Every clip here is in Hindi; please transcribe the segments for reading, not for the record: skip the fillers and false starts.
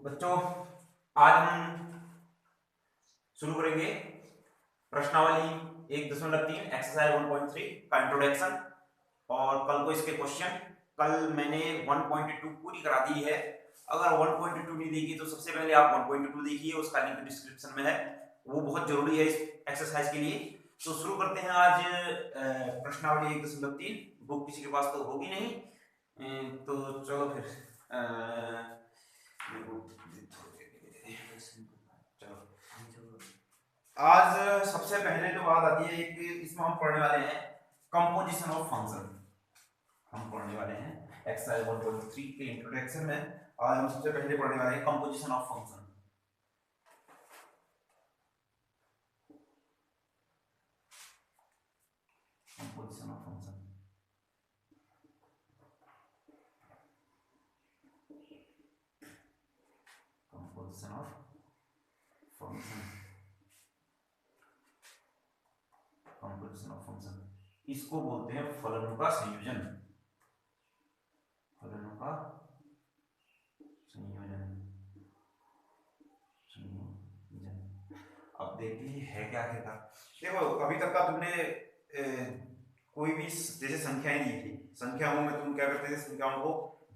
बच्चों, आज हम शुरू करेंगे प्रश्नावली 1.3 एक्सरसाइज 1.3 का इंट्रोडक्शन। और कल को इसके क्वेश्चन, कल मैंने 1.2 पूरी करा दी है। अगर 1.2 नहीं देखी तो सबसे पहले आप 1.2 देखिए, उसका लिंक डिस्क्रिप्शन में है, वो बहुत जरूरी है इस एक्सरसाइज के लिए। तो शुरू करते हैं आज प्रश्नावली 1.3। बुक किसी के पास तो होगी नहीं, तो चलो फिर आज सबसे पहले जो बात आती है, एक इसमें हम पढ़ने वाले हैं कंपोजिशन ऑफ फंक्शन। हम पढ़ने वाले हैं एक्सरसाइज 1.3 के इंट्रोडक्शन में। आज हम सबसे पहले पढ़ने वाले हैं composition of function. Composition of function composition of function composition of function इसको बोलते हैं फलनों का संयोजन। फलनों का संयोजन। अब देखिए है क्या कहता। देखो, अभी तक का तुमने कोई भी जैसे संख्याएं दी थी, संख्याओं में तुम क्या करते थे? संख्याओं को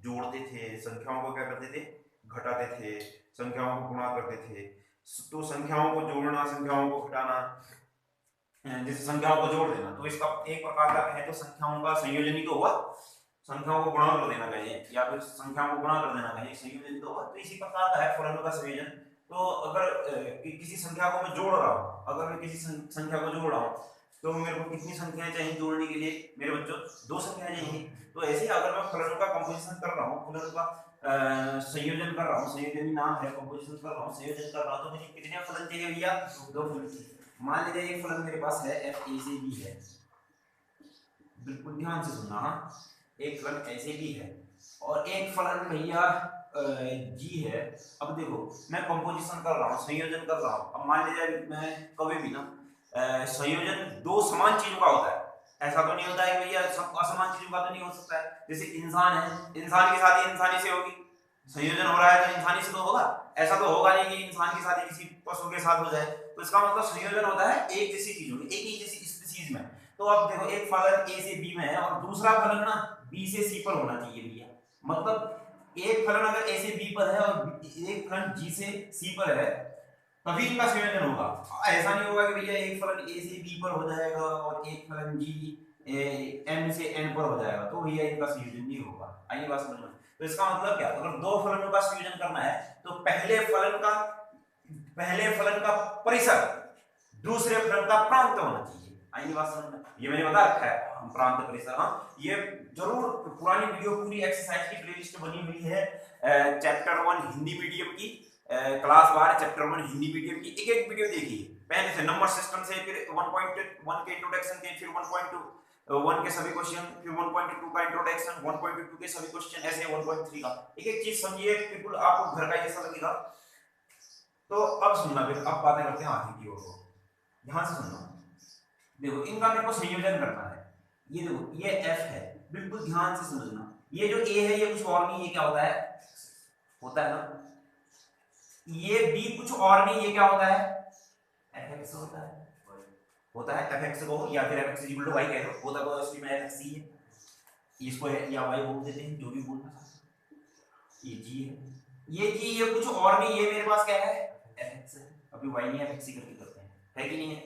जोड़ते थे, संख्याओं को क्या करते थे? घटाते थे, संख्याओं को गुणा करते थे। तो संख्याओं को जोड़ना, संख्याओं को घटाना, जैसे संख्याओं को जोड़ देना, तो इसका एक प्रकार का कहें तो संख्याओं का संयोजन ही तो हुआ। संख्याओं को गुणा कर देना कहें या फिर संख्याओं को गुणा कर देना कहें, संयोजन तो हुआ। तो इसी प्रकार का है फलनों का संयोजन। तो अगर किसी संख्या को मैं जोड़ रहा हूँ, अगर मैं किसी संख्या को जोड़ रहा हूँ, तो मेरे को कितनी संख्याएं चाहिए जोड़ने के लिए? मेरे बच्चों, 2 संख्याएं चाहिए। तो ऐसे ही अगर मैं फलनों का कंपोजिशन कर रहा हूँ, फलनों का संयोजन कर रहा हूँ, संयोजन नाम है, कंपोजिशन कर रहा हूँ, संयोजन कर रहा हूँ, तो मुझे कितने फलन चाहिए भैया? 2 फलन। मान लीजिए एक फलन मेरे पास है f a से b है, बिल्कुल ध्यान से सुनना। हाँ, एक फलन ऐसे भी है और एक फलन भैया g है। अब देखो, मैं कंपोजिशन कर रहा हूँ, संयोजन कर रहा हूँ। अब मान लीजिए मैं कभी भी ना संयोजन 2 समान चीजों का होता है। ऐसा तो नहीं होता है भैया सब असमान चीजों का, तो नहीं हो सकता है। जैसे इंसान है, इंसान की शादी इंसानी से होगी, संयोजन हो रहा है तो इंसानी से तो होगा। ऐसा तो होगा नहीं कि इंसान की शादी किसी पशु के साथ हो जाए। तो इसका मतलब संयोजन होता है एक जैसी चीजों में, एक ही जैसी स्पीशीज में। तो अब देखो, एक फलन a से b में है और दूसरा फलन ना b से c पर होना चाहिए भैया। मतलब एक फलन अगर a से b पर है और एक फलन g से c पर है, तभी इनका संयोजन होगा। ऐसा नहीं होगा कि भैया एक फलन a से b पर हो जाएगा और एक फलन g m से n पर हो जाएगा, तो भैया इनका संयोजन नहीं होगा। आइए बात समझ में। तो इसका मतलब क्या? अगर 2 फलनों का संयोजन करना है तो पहले फलन का परिसर दूसरे फलन का प्रांत होना चाहिए। आइए बात समझ में। ये मैंने बता रखा है प्रांत परिसर। हाँ, ये जरूर पुरानी वीडियो, पूरी एक्सरसाइज की प्लेलिस्ट बनी हुई है चैप्टर 1 हिंदी मीडियम की, क्लास 12 चैप्टर 1 हिंदी मीडियम की। एक एक वीडियो देखिए पहले से, नंबर सिस्टम से, फिर 1.1 के इंट्रोडक्शन के, फिर 1.1 के सभी क्वेश्चन, फिर 1.2 का इंट्रोडक्शन, 1.2 के सभी क्वेश्चन, ऐसे 1.3 का एक एक चीज समझिए, बिल्कुल आपको घर का जैसा लगेगा। तो अब सुनना, फिर अब बातें करते हैं आगे की ओर। ध्यान से सुनना। देखो, इनका मेरे को संयोजन करना है। ये देखो, ये f है, बिल्कुल ध्यान से समझना। ये जो a है ये कुछ और नहीं, ये क्या होता है? होता है ना, ये b कुछ और नहीं, ये क्या होता है? fx होता है। fx को या फिर fx y कह दो, होता तो असली में fx ही है। इसको या y बोल देते हैं, जो भी बोलना। ये g है, ये g, ये कुछ और नहीं, ये मेरे पास क्या है? fx है। अभी y नहीं fx करके करते हैं, है कि नहीं है?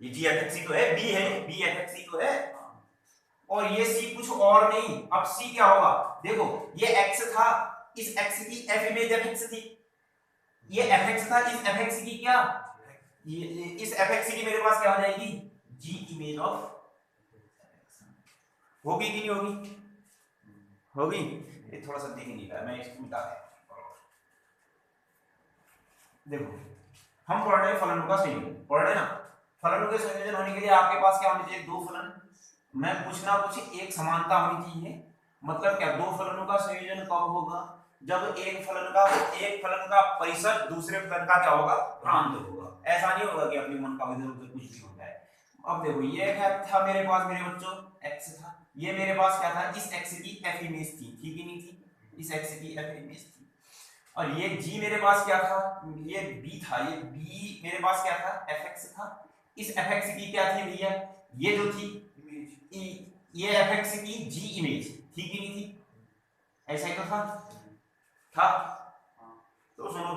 ये g fx तो है, b है, b fx तो है, और ये c कुछ और नहीं। अब c क्या होगा? देखो, ये x था, इस x की f इमेज fx थी, ये fx था, इस fx की क्या, ये इस fx की मेरे पास क्या हो जाएगी? g इमेज ऑफ होगी कि नहीं होगी? होगी। ये थोड़ा सा दिख नहीं रहा है, मैं इसको मिटा दें। देखो, हम पढ़ रहे हैं फलनों का संयोजन, पढ़ रहे ना। फलनों के संयोजन होने के लिए आपके पास क्या होने चाहिए? 2 फलन में कुछ ना कुछ एक समानता होनी चाहिए। मतलब क्या? 2 फलनों का संयोजन कब होगा? जब एक फलन का परिसर दूसरे फलन का क्या होगा? प्रांत होगा। ऐसा नहीं होगा कि अपने मन का इधर उधर कुछ भी हो जाए। अब देखो, ये क्या था मेरे पास, मेरे बच्चों? x था। ये मेरे पास क्या था? इस x की f इमेज थी, ठीक ही नहीं थी? इस x की f इमेज थी। और ये g मेरे पास क्या था, ये b था, ये b मेरे पास क्या था, fx था। इस fx की क्या थी भैया, ये जो थी ये fx की g इमेज थी कि नहीं थी, ऐसा ही तो था। तो सुनो,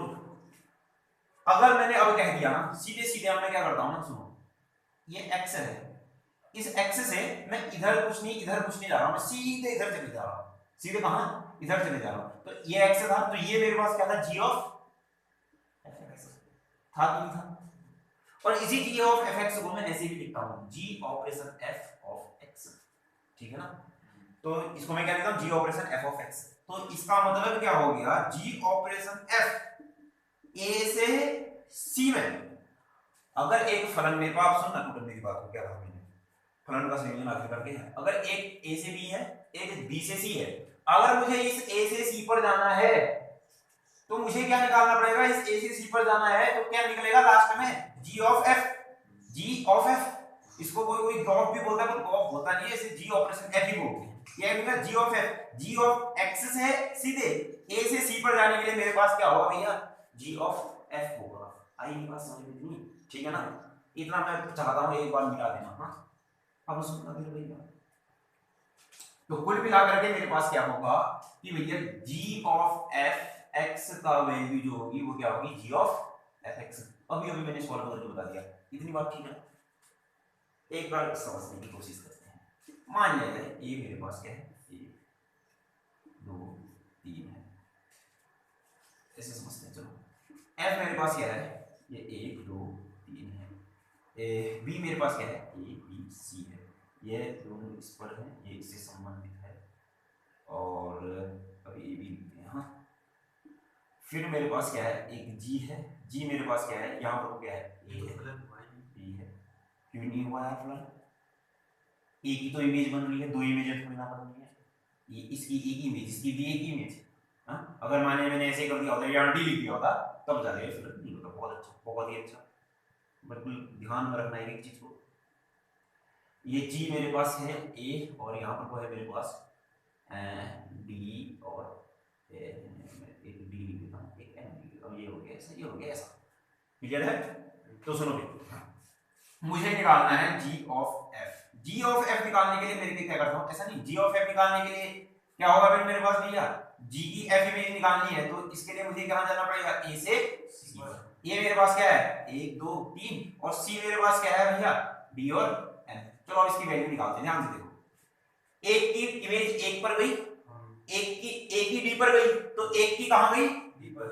अगर मैंने अब कह दिया ना सीधे सीधे, अब मैं क्या करता हूं ना, सुनो, ये x है, इस x से मैं इधर कुछ नहीं जा रहा हूं, मैं सीधे इधर चले जा रहा हूं, सीधे कहां, इधर चले जा रहा हूं। तो ये x था, तो ये मेरे पास क्या था, g ऑफ fx था कि नहीं था। और इसी g ऑफ fx को मैं ऐसे भी लिखता हूं, g operation f of x, ठीक है ना। तो इसको मैं क्या लिखता हूं, g operation f of x। तो इसका मतलब क्या हो गया, g ऑपरेशन f a से c में, अगर एक फलन मेरे पास, सुनना टोटल मेरी बात को, क्या कहा मैंने, फलन का संयोजन आखिरकार क्या है, अगर एक a से b है, एक b से c है, अगर मुझे इस a से c पर जाना है तो मुझे क्या निकालना पड़ेगा, इस a से c पर जाना है तो क्या निकलेगा लास्ट में, g of f, g of f। इसको कोई गॉफ भी बोलता है, पर गॉफ होता नहीं है, इसे g ऑपरेशन f ही बोलते हैं। ये है g of f, g of x से सीधे a से c पर जाने के लिए मेरे पास क्या होगा भैया, g ऑफ f होगा। आई ये बात समझ में नहीं, ठीक है ना। इतना मैं चाहता हूं एक बार मिटा देना, हाँ अब सुनना फिर भैया। तो कुल मिलाकर के मेरे पास क्या होगा कि भैया g ऑफ f x का वैल्यू जो होगी वो क्या होगी, g ऑफ f x। अभी अभी मैंने सॉल्व करके बता दिया, इतनी बात ठीक है। एक बार समझने की कोशिश करते हैं। मान लेते हैं ये मेरे पास क्या है, 1 2 3 है, ऐसे समझते हैं। चलो f मेरे पास क्या है, ये 1 2 3 है, b मेरे पास क्या है, a b c है, ये दोनों इस पर हैं, ये इससे संबंधित है, और अभी ए बी लिखते हैं। हाँ फिर मेरे पास क्या है, एक g है, g मेरे पास क्या है, यहाँ पर क्या है, a है b है, क्यों नहीं हुआ यार फलन, ए की तो इमेज बन रही है, दो इमेज थोड़ी ना बन रही है, ये इसकी एक इमेज, इसकी भी एक इमेज। हाँ अगर माने मैंने ऐसे कर दिया होता, यहाँ डी लिख दिया होता, तब जाके फिर नहीं होता। बहुत अच्छा, बहुत ही अच्छा, बिल्कुल ध्यान में रखना है एक चीज को। ये जी मेरे पास है ए, और यहाँ पर है मेरे पास डी, और एक डी लिख देता हूँ, एक एम लिख देता हूँ, ये हो गया ऐसा, ये हो गया ऐसा, क्लियर है। तो सुनो मुझे निकालना है g of f। g of f निकालने के लिए मेरे क्या करता हूँ, ऐसा नहीं, g ऑफ f निकालने के लिए क्या होगा फिर मेरे पास भैया, g की f इमेज निकालनी है, तो इसके लिए मुझे कहां जाना पड़ेगा, a से c पर। a मेरे पास क्या है, 1 2 3, और c मेरे पास क्या है भैया, d और n। चलो अब इसकी वैल्यू निकालते हैं, ध्यान से देखो। एक की इमेज 1 पर गई, एक की d पर गई, तो एक की कहां गई, d पर।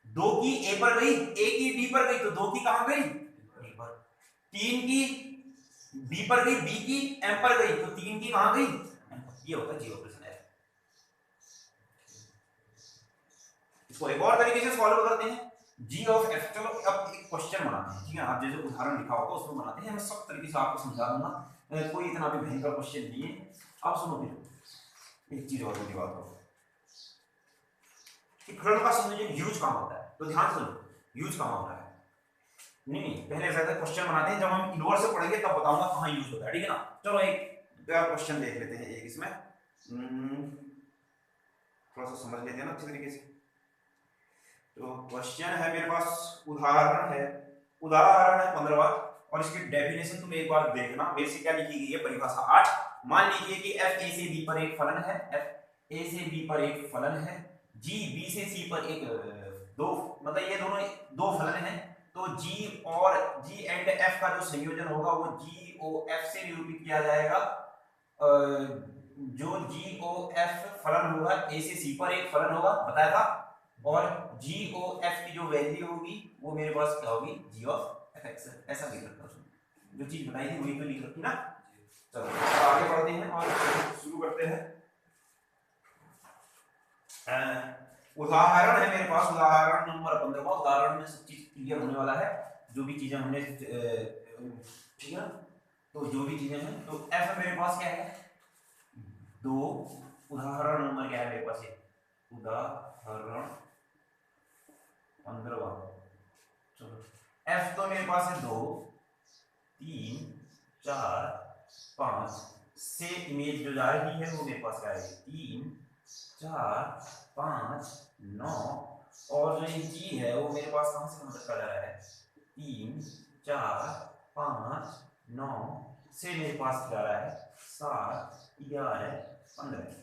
दो की a पर गई, एक की d पर गई, तो दो की कहां गई, d पर। तीन की b पर गई, b की m पर गई, तो तीन की कहां गई, ये होगा जी ऑपरेशन f। इसको एक और तरीके से सॉल्व करते हैं, g ऑफ f। चलो अब एक क्वेश्चन बनाते हैं, ठीक है, आप जैसे उदाहरण लिखा होगा उसमें बनाते हैं, मैं सब तरीके से आपको समझा दूंगा, कोई इतना भी भयंकर क्वेश्चन नहीं है। अब सुनो फिर एक चीज और की बात करो कि फलन का संयोजन यूज कहां होता है, तो ध्यान से सुनो, यूज कहां होता है। नहीं नहीं, पहले ऐसा क्वेश्चन बनाते हैं, जब हम इनवर्स से पढ़ेंगे तब बताऊंगा कहां यूज होता है, ठीक है ना। चलो एक क्वेश्चन देख लेते हैं, एक इसमें थोड़ा सा समझ लेते हैं ना अच्छे तरीके से। तो क्वेश्चन है मेरे पास, उदाहरण है 15वां, और इसकी डेफिनेशन तुम एक बार देखना, मेरे से क्या लिखी गई है, परिभाषा 8। मान लीजिए कि f a से b पर एक फलन है, f a से b पर एक फलन है, g b से c पर एक दो, मतलब ये दोनों दो फलन हैं, तो g और g एंड f का जो संयोजन होगा वो g o f से निरूपित किया जाएगा। जो g o f फलन होगा a से c पर एक फलन होगा, बताया था, और g o f की जो वैल्यू होगी वो मेरे पास क्या होगी, g ऑफ f x। ऐसा लिख रखा है, जो चीज बताई थी वही तो लिख रखी ना। चलो आगे बढ़ते हैं और शुरू करते हैं। उदाहरण है मेरे पास, उदाहरण नंबर 15। उदाहरण में सब चीज क्लियर होने वाला है, जो भी चीजें हमने, ठीक है ना। तो जो भी चीजें हैं, तो f मेरे पास क्या है, 2। उदाहरण नंबर क्या है मेरे पास, उदाहरण 15। चलो f तो मेरे पास है 2 3 4 5 से इमेज जो जा रही है वो मेरे पास क्या है, 3 4 5 9 और जो ये जी है वो मेरे पास कहाँ से कहाँ तक का जा रहा है, 3 4 5 9 से मेरे पास जा रहा है 7 11 15।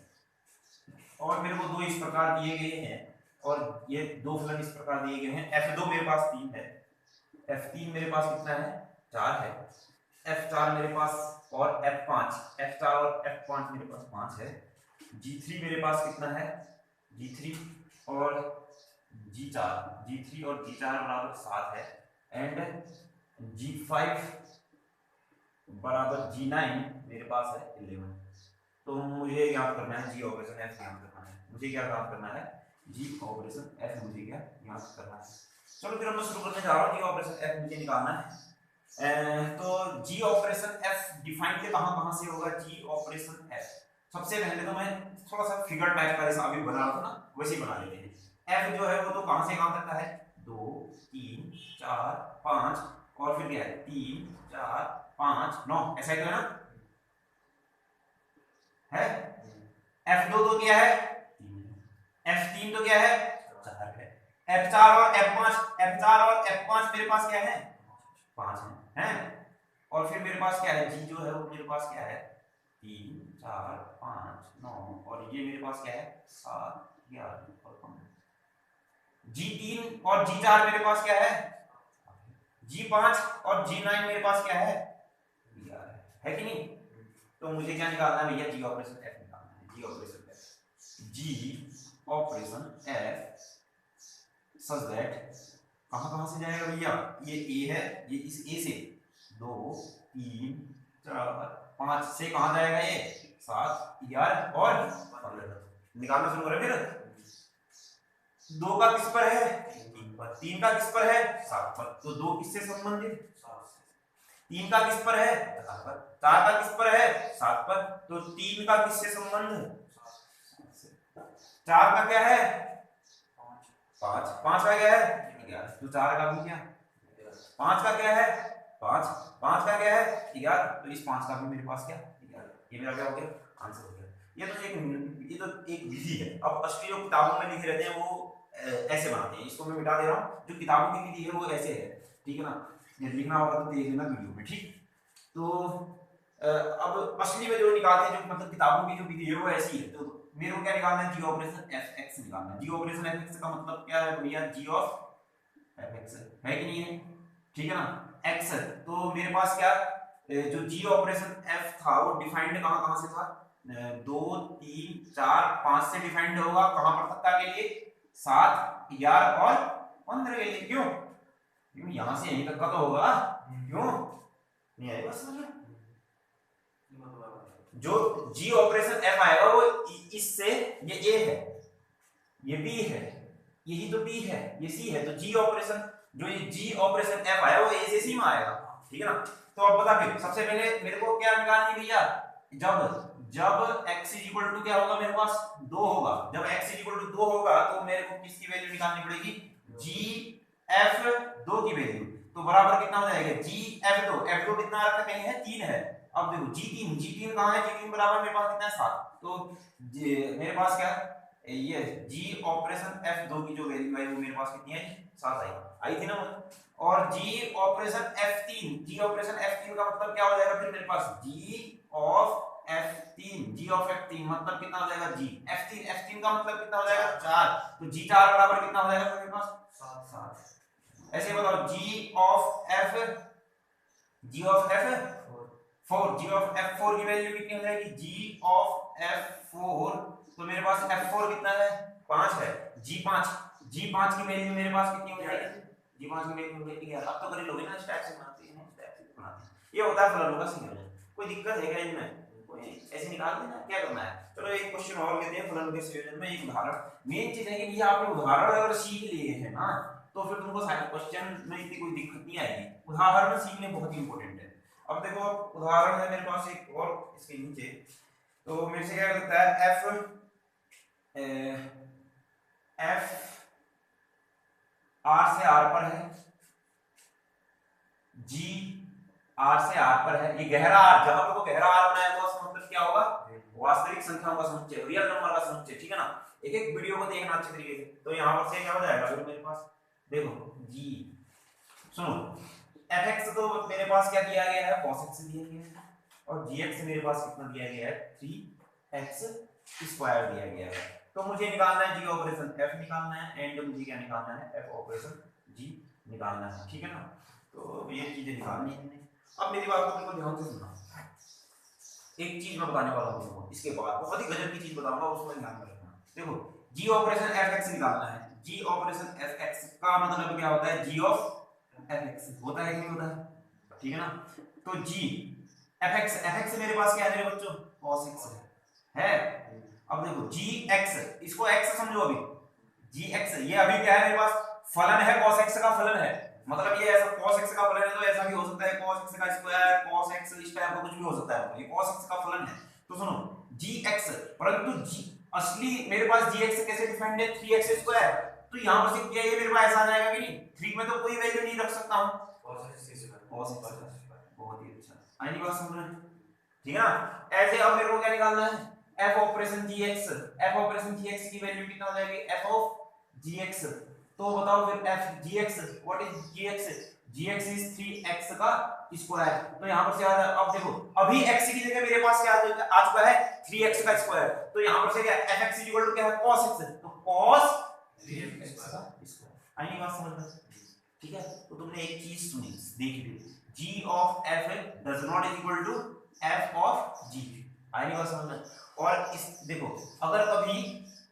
और मेरे को दो इस प्रकार दिए गए हैं और ये दो फलन इस प्रकार दिए गए हैं। F2 मेरे पास 3 है, F3 मेरे पास कितना है 4 है, F4 मेरे पास और F4 और F5 मेरे पास 5 है, G3 मेरे पास कितना है, G3 और G4 बराबर 7 है एंड G5 बराबर G9 मेरे पास है 11। तो मुझे याद करना है जी ऑपरेशन F याद करना है, मुझे क्या याद करना है जी ऑपरेशन F मुझे क्या याद करना है। चलो फिर मैं शुरू करने जा रहा हूँ। जी ऑपरेशन F मुझे निकालना है। तो जी ऑपरेशन F डिफाइन के कहां से होगा जी ऑपरेशन F। सबसे पहले तो मैं थोड़ा सा फिगर टाइप का जैसा अभी बना रहा था ना वैसे ही बना लेते हैं। F जो है वो तो कहां से कहां तक का है 2 3 4 5 और फिर क्या है 3 4 5 9 ऐसा ही तो है ना है। F2 तो क्या है 3, F3 तो क्या है 4 है, F4 और F5 मेरे पास क्या है 5 है और फिर मेरे पास क्या है जी जो है वो मेरे पास क्या है 3 4 5 9 और ये मेरे पास क्या है 7 11 और 15। G3 और G4 मेरे पास क्या है G5 और G9 मेरे पास क्या है 11 है कि नहीं। तो मुझे क्या निकालना है भैया जी ऑपरेशन F निकालना है। जी ऑपरेशन F सच दैट कहां से जाएगा भैया, ये A है, ये इस A से 2 3 4 5 से कहां जाएगा ये 7 11 और 15। निकालना शुरू करें फिर। 2 का किस पर है 3 पर, 3 का किस पर है 7 पर, तो 2 किससे संबंधित 3 का किस पर है 4 पर, 4 का किस पर है 7 पर, तो 3 का किससे संबंध 4 का क्या है 5, 5 का क्या है 11, तो 4 का भी क्या 5 का क्या है 5, 5 का क्या है 11, तो इस 5 का भी मेरे पास क्या 11। ये मेरा क्या हो गया आंसर हो गया। ये तो एक विधि है। अब असली जो किताबों में लिखे रहते हैं वो ऐसे बनाते हैं, इसको मैं मिटा दे रहा हूँ। जो किताबों की विधि है वो ऐसे है, ठीक है ना, ये लिखना होगा तो देख लेना वीडियो में, ठीक। तो अब असली में जो निकालते हैं जो मतलब किताबों की जो विधि है वो ऐसी है। तो मेरे को क्या निकालना है जी ऑपरेशन एफ एक्स निकालना है। जी ऑपरेशन एफ एक्स का मतलब क्या है भैया जी ऑफ एफ एक्स है कि नहीं है, ठीक है ना एक्स। तो मेरे पास क्या जो जी ऑपरेशन एफ था वो डिफाइंड कहां से था 2 3 4 5 से डिफाइंड होगा कहां पर तक के लिए 7 11 और 15 के लिए। क्यों क्यों यहां से यहीं तक का तो होगा, क्यों नहीं आएगा समझ में। जो जी ऑपरेशन एफ आएगा वो इससे ये ए है ये बी है यही तो बी है ये सी है, तो जी ऑपरेशन जो ये जी ऑपरेशन एफ आया वो ए से सी में आएगा, ठीक है ना। तो अब बता फिर सबसे पहले मेरे को क्या निकालनी भैया, जब x इक्वल टू क्या होगा मेरे पास 2 होगा, जब x इक्वल टू 2 होगा तो मेरे को किसकी वैल्यू निकालनी पड़ेगी जी एफ 2 की वैल्यू। तो बराबर कितना हो जाएगा जी f2 कितना रखा कहीं है 3 है। अब देखो G3 कहां है, G3 बराबर मेरे पास कितना है 7, तो मेरे पास क्या ये G ऑपरेशन F2 की जो वैल्यू आई वो मेरे पास कितनी है 7 आई थी ना। और G ऑपरेशन F3 का मतलब क्या हो जाएगा फिर मेरे पास G ऑफ F3 मतलब कितना हो जाएगा G F3 का मतलब कितना हो जाएगा 4, तो G4 बराबर कितना हो जाएगा मेरे पास 7। ऐसे बताओ G ऑफ F4 की वैल्यू कितनी हो जाएगी G ऑफ F4, तो मेरे पास F4 कितना है 5 है, G5 की वैल्यू मेरे पास कितनी हो जाएगी G5 की वैल्यू हो जाएगी। अब तो कर लोगे ना स्टैक से बनाते हैं ये होता है फलन का संयोजन। कोई दिक्कत है क्या इनमें, कोई ऐसे निकाल देना क्या करना है। चलो एक क्वेश्चन और लेते हैं फलन के संयोजन में एक उदाहरण। मेन चीज है कि भैया आपने उदाहरण अगर सीख लिए हैं ना तो फिर तुमको सारे क्वेश्चन में इतनी कोई दिक्कत नहीं आएगी। उदाहरण सीखने बहुत ही इंपॉर्टेंट है। अब देखो उदाहरण है मेरे पास एक और इसके नीचे, तो मेरे से क्या लगता है एफ आर से आर पर है, जी आर से आर पर है, ये गहरा आर, जहां पर वो गहरा आर बनाया हुआ उसका मतलब क्या होगा वास्तविक संख्याओं का समुच्चय, रियल नंबर का समुच्चय, ठीक है ना। एक एक वीडियो को देखना अच्छे तरीके से। तो यहाँ पर से क्या हो जाएगा फिर मेरे पास, देखो जी, सुनो, fx तो मेरे पास क्या दिया गया है, cos x दिया गया है, और gx मेरे पास कितना दिया गया है, 3x स्क्वायर दिया गया है। तो मुझे निकालना है g ऑपरेशन f निकालना है, एंड मुझे क्या निकालना है, f ऑपरेशन g निकालना है, ठीक है ना। तो ये चीजें निकालनी है। अब मेरी बात को बिल्कुल ध्यान से सुनना, एक चीज मैं बताने वाला हूं तुमको, इसके बाद बहुत ही गजब की चीज बताऊंगा, उसमें ध्यान रखना। देखो g ऑपरेशन fx निकालना है, g ऑपरेशन fx का मतलब क्या होता है, g ऑफ fx होता है कि नहीं होता है, ठीक है ना। तो g fx मेरे पास क्या है मेरे बच्चों, cos x है। अब देखो gx, इसको x समझो, अभी gx ये अभी क्या है मेरे पास, फलन है, cos x का फलन है, मतलब ये ऐसा cos x का फलन है, तो ऐसा भी हो सकता है cos x का स्क्वायर, cos x इस टाइप का कुछ भी हो सकता है, ये cos x का फलन है। तो सुनो gx, परंतु g असली मेरे पास gx कैसे डिफाइंड है, 3x स्क्वायर, तो यहां पर से क्या ये मेरे पास ऐसा आ जाएगा कि नहीं, 3 में तो कोई वैल्यू नहीं रख सकता हूं, cos x स्क्वायर, बहुत ही अच्छा, आईनी बात समझ रहे हैं, ठीक है ना। ऐसे अब मेरे को क्या निकालना है, f operation gx, f operation gx की वैल्यू कितना हो जाएगी, f ऑफ gx, तो बताओ फिर f gx, what is gx, gx is 3x का स्क्वायर। तो यहां पर से अब देखो अभी x की जगह मेरे पास क्या आ चुका है, 3x का स्क्वायर, तो यहां पर से क्या fx क्या है, cos x, तो cos 3x का स्क्वायर, आईनी बात समझ में, ठीक है। तो तुमने एक चीज सुनी, देख ली, g of f does not equal to f of g, आईनी बात समझ में। और इस देखो अगर कभी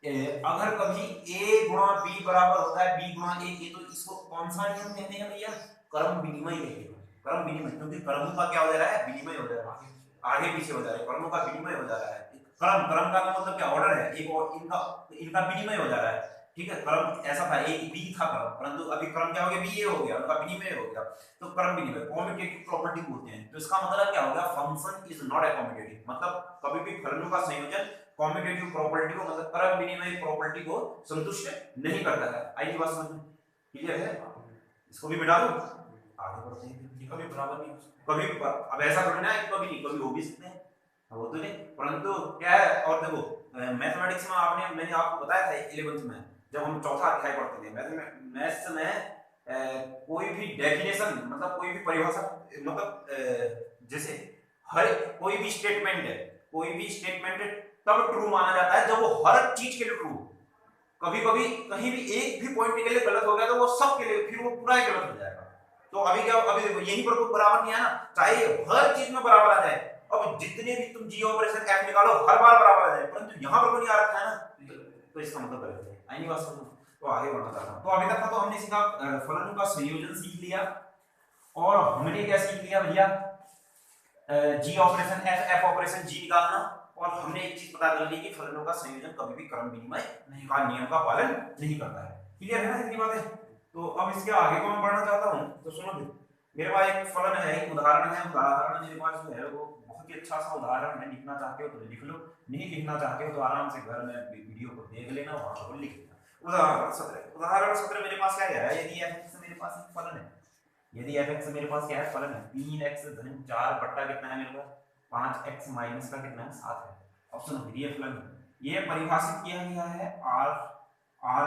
a गुणा b बराबर होता है b गुणा a, तो इसको कौन सा नियम कहते हैं भैया, क्रम विनिमय कहते हैं, क्रम विनिमय, क्योंकि क्रमों का क्या हो जा रहा है, विनिमय हो जा रहा है, आगे पीछे हो जा रहा है, क्रमों का विनिमय हो जा रहा है। क्रम क्रम का मतलब क्या, ऑर्डर है, एक और इनका इनका विनिमय हो जा रहा है, ठीक है। क्रम ऐसा था a b था क्रम, परंतु अभी क्रम क्या हो गया, b a हो गया, उनका विनिमय हो गया, तो क्रम विनिमय कॉम्यूटेटिव प्रॉपर्टी बोलते हैं। तो इसका मतलब क्या हो गया, फंक्शन इज नॉट कॉम्यूटेटिव, मतलब कभी भी फलनों का संयोजन कॉम्यूटेटिव प्रॉपर्टी को, मतलब क्रम विनिमय प्रॉपर्टी को संतुष्ट नहीं करता है। आई बात समझ में, क्लियर है, इसको भी मिटा दो, आगे बढ़ते हैं। कभी बराबर नहीं, कभी अब ऐसा थोड़ी ना कभी नहीं, कभी हो भी सकते हैं, वो तो नहीं, परंतु क्या है। और देखो मैथमेटिक्स में मैंने आपको बताया था 11th में, जब हम चौथा अध्याय पढ़ते थे मैथ्स में, कोई भी डेफिनेशन, मतलब कोई भी परिभाषा, मतलब जैसे हर कोई भी स्टेटमेंट तब ट्रू माना जाता है जब वो हर चीज के लिए ट्रू, कभी कभी कहीं भी एक भी पॉइंट के लिए गलत हो गया तो वो सब के लिए फिर वो पूरा ही गलत हो जाएगा। तो अभी क्या, अभी देखो यहीं पर कोई बराबर नहीं है ना, चाहे हर चीज में बराबर आ जाए, अब जितने भी तुम जी ऑपरेशन एफ निकालो हर बार बराबर आ जाए, परंतु यहां पर कोई नहीं आ रखा है ना, तो इसका मतलब गलत है, आई नहीं बात समझ। तो आगे बढ़ना चाहता हूं, तो अभी तक तो हमने सीखा फलनों का संयोजन सीख लिया, और हमने क्या सीख लिया भैया, जी ऑपरेशन एफ ऑपरेशन जी निकालना, और हमने एक चीज पता कर ली कि फलनों का संयोजन कभी भी क्रम विनिमय का नियम का पालन नहीं करता है। क्लियर है ना इतनी बातें। तो अब इसके आगे को मैं बढ़ना चाहता हूं, तो सुनो मेरे पास एक फलन है, एक उदाहरण है, उदाहरण मेरे पास जो है वो बहुत ही अच्छा सा उदाहरण है, लिखना चाहते हो तो लिख लो, नहीं लिखना चाहते हो तो आराम से घर में वीडियो को देख लेना, वहां पर लिख लेना। उदाहरण 17 मेरे पास क्या है, यदि f मेरे पास एक फलन है, यदि f मेरे पास क्या है, फलन है 3x धन 4 बट्टा कितना है मेरे पास 5x माइनस का कितना है 7 है। ऑप्शन है ये फलन, ये परिभाषित किया गया है r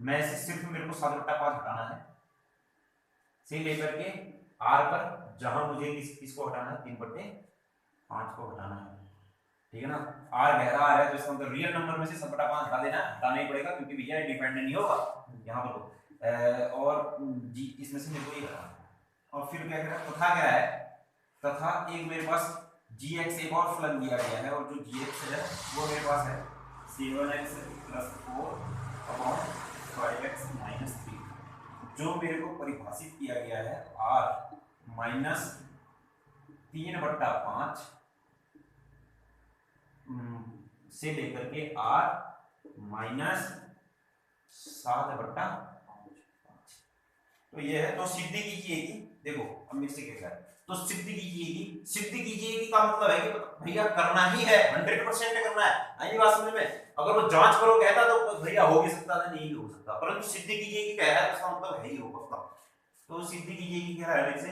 में से सिर्फ मेरे को 7 बट्टा 5 हटाना है, से लेकर के r पर जहां मुझे किसको हटाना है 3 बट्टे 5 को हटाना है, ठीक है ना। r गहरा आ रहा है तो इसका मतलब रियल नंबर में से 7 बट्टा 5 हटा देना, हटाना ही पड़ेगा क्योंकि भैया डिपेंडेंट नहीं होगा यहाँ पर, और जी इसमें से मेरे को ये हटाना है। और फिर क्या करें, तथा क्या है, तथा एक मेरे पास gx एक और फलन दिया गया है, और जो gx है वो मेरे पास है 7x + 4 अपॉन 5x - 3, जो मेरे को परिभाषित किया गया है r माइनस 3 बट्टा 5 से लेकर के r माइनस 7 बट्टा 5। तो ये है, तो सिद्धि कीजिएगी, देखो अब मिक्स क्या है, तो सिद्धि कीजिएगी का मतलब है कि भैया करना ही है, 100% करना है। आई बात समझ में, अगर वो जांच करो कहता तो भैया हो भी सकता था, नहीं भी हो सकता, परंतु सिद्धि कीजिएगी कह रहा है, इसका मतलब है ही हो पक्का। तो सिद्धि कीजिएगी क्या है, जैसे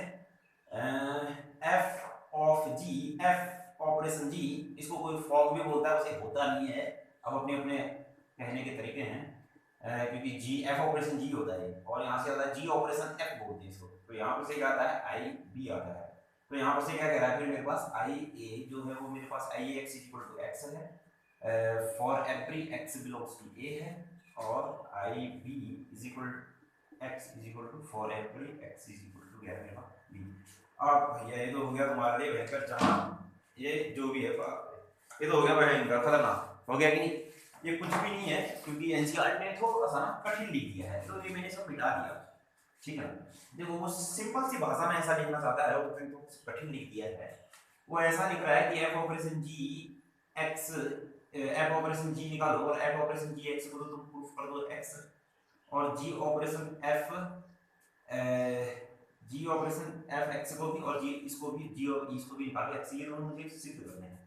f of g, f operation g, इसको कोई फॉग भी बोलता है, उसे होता नहीं है, अब अपने अपने कहने के तरीके हैं, क्योंकि जी एफ ऑपरेशन जी होता है और यहाँ से आता है जी ऑपरेशन एफ बोलते हैं इसको। तो यहाँ पर से क्या आता है आई बी आता है। तो यहाँ पर से क्या कह रहा है फिर मेरे पास आई ए जो है वो मेरे पास I A x equal to x है for every x belongs to A है, और I B is equal x is equal to for every x is equal to क्या मेरे पास बी। अब भैया ये तो हो गया तुम्हारे लिए बेहतर, जहाँ ये जो भी है ये तो हो गया भयंकर खतरनाक, हो गया कि नहीं। ये कुछ भी नहीं है क्योंकि एनसीईआरटी ने थोड़ा सा ना कठिन लिख दिया है, तो ये मैंने सब मिटा दिया, ठीक है। देखो वो सिंपल सी भाषा में ऐसा लिखना चाहता है, वो तो कठिन लिख दिया है। वो ऐसा लिख रहा है कि एफ ऑपरेशन जी एक्स, एफ ऑपरेशन जी निकालो और एफ ऑपरेशन जी एक्स को तो तुम प्रूफ कर दो एक्स, और g operation f g operation f x को भी और जी इसको भी जी और इसको भी निकालो एक्स, ये दोनों मुझे सिद्ध करने हैं।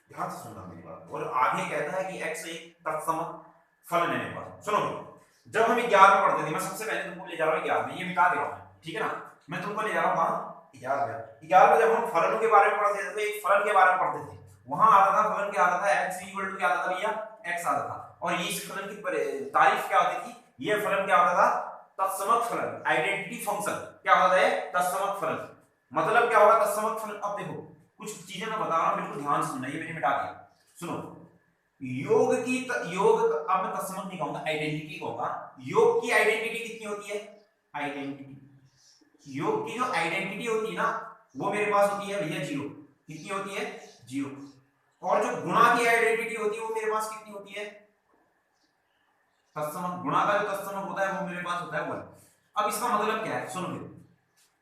ध्यान से सुनना मेरी बात। और आगे कहता है कि x एक तत्सम फलन है मेरे पास। सुनो, जब हम 11 में पढ़ते थे, मैं सबसे पहले तुमको ले जा रहा हूँ 11 में, ये मिटा दे रहा हूँ, ठीक है ना। मैं तुमको ले जा रहा हूँ कहाँ 11 में। 11 में जब हम फलनों के बारे में पढ़ते थे तो एक फलन के बारे में पढ़ते थे, वहां आता था फलन क्या आता था x इक्वल टू क्या आता था भैया x आता था, और ये इस फलन की तारीफ क्या होती थी, ये फलन क्या होता था तत्समक फलन, आइडेंटिटी फंक्शन क्या होता है तत्समक फलन। मतलब क्या होगा तत्समक फलन। अब देखो कुछ चीजें मैं बता रहा हूं, बिल्कुल ध्यान से सुनना, ये मैंने मिटा दिया। सुनो, योग की योग अब मैं तत्समक नहीं कहूंगा, आइडेंटिटी कहूंगा। योग की आइडेंटिटी कितनी होती है, आइडेंटिटी, योग की जो आइडेंटिटी होती है ना वो मेरे पास होती है भैया 0। कितनी होती है 0। और जो गुणा की आइडेंटिटी होती है वो मेरे पास कितनी होती है तत्समक, गुणा का जो तत्समक होता है वो मेरे पास होता है 1। अब इसका मतलब क्या है, सुनो,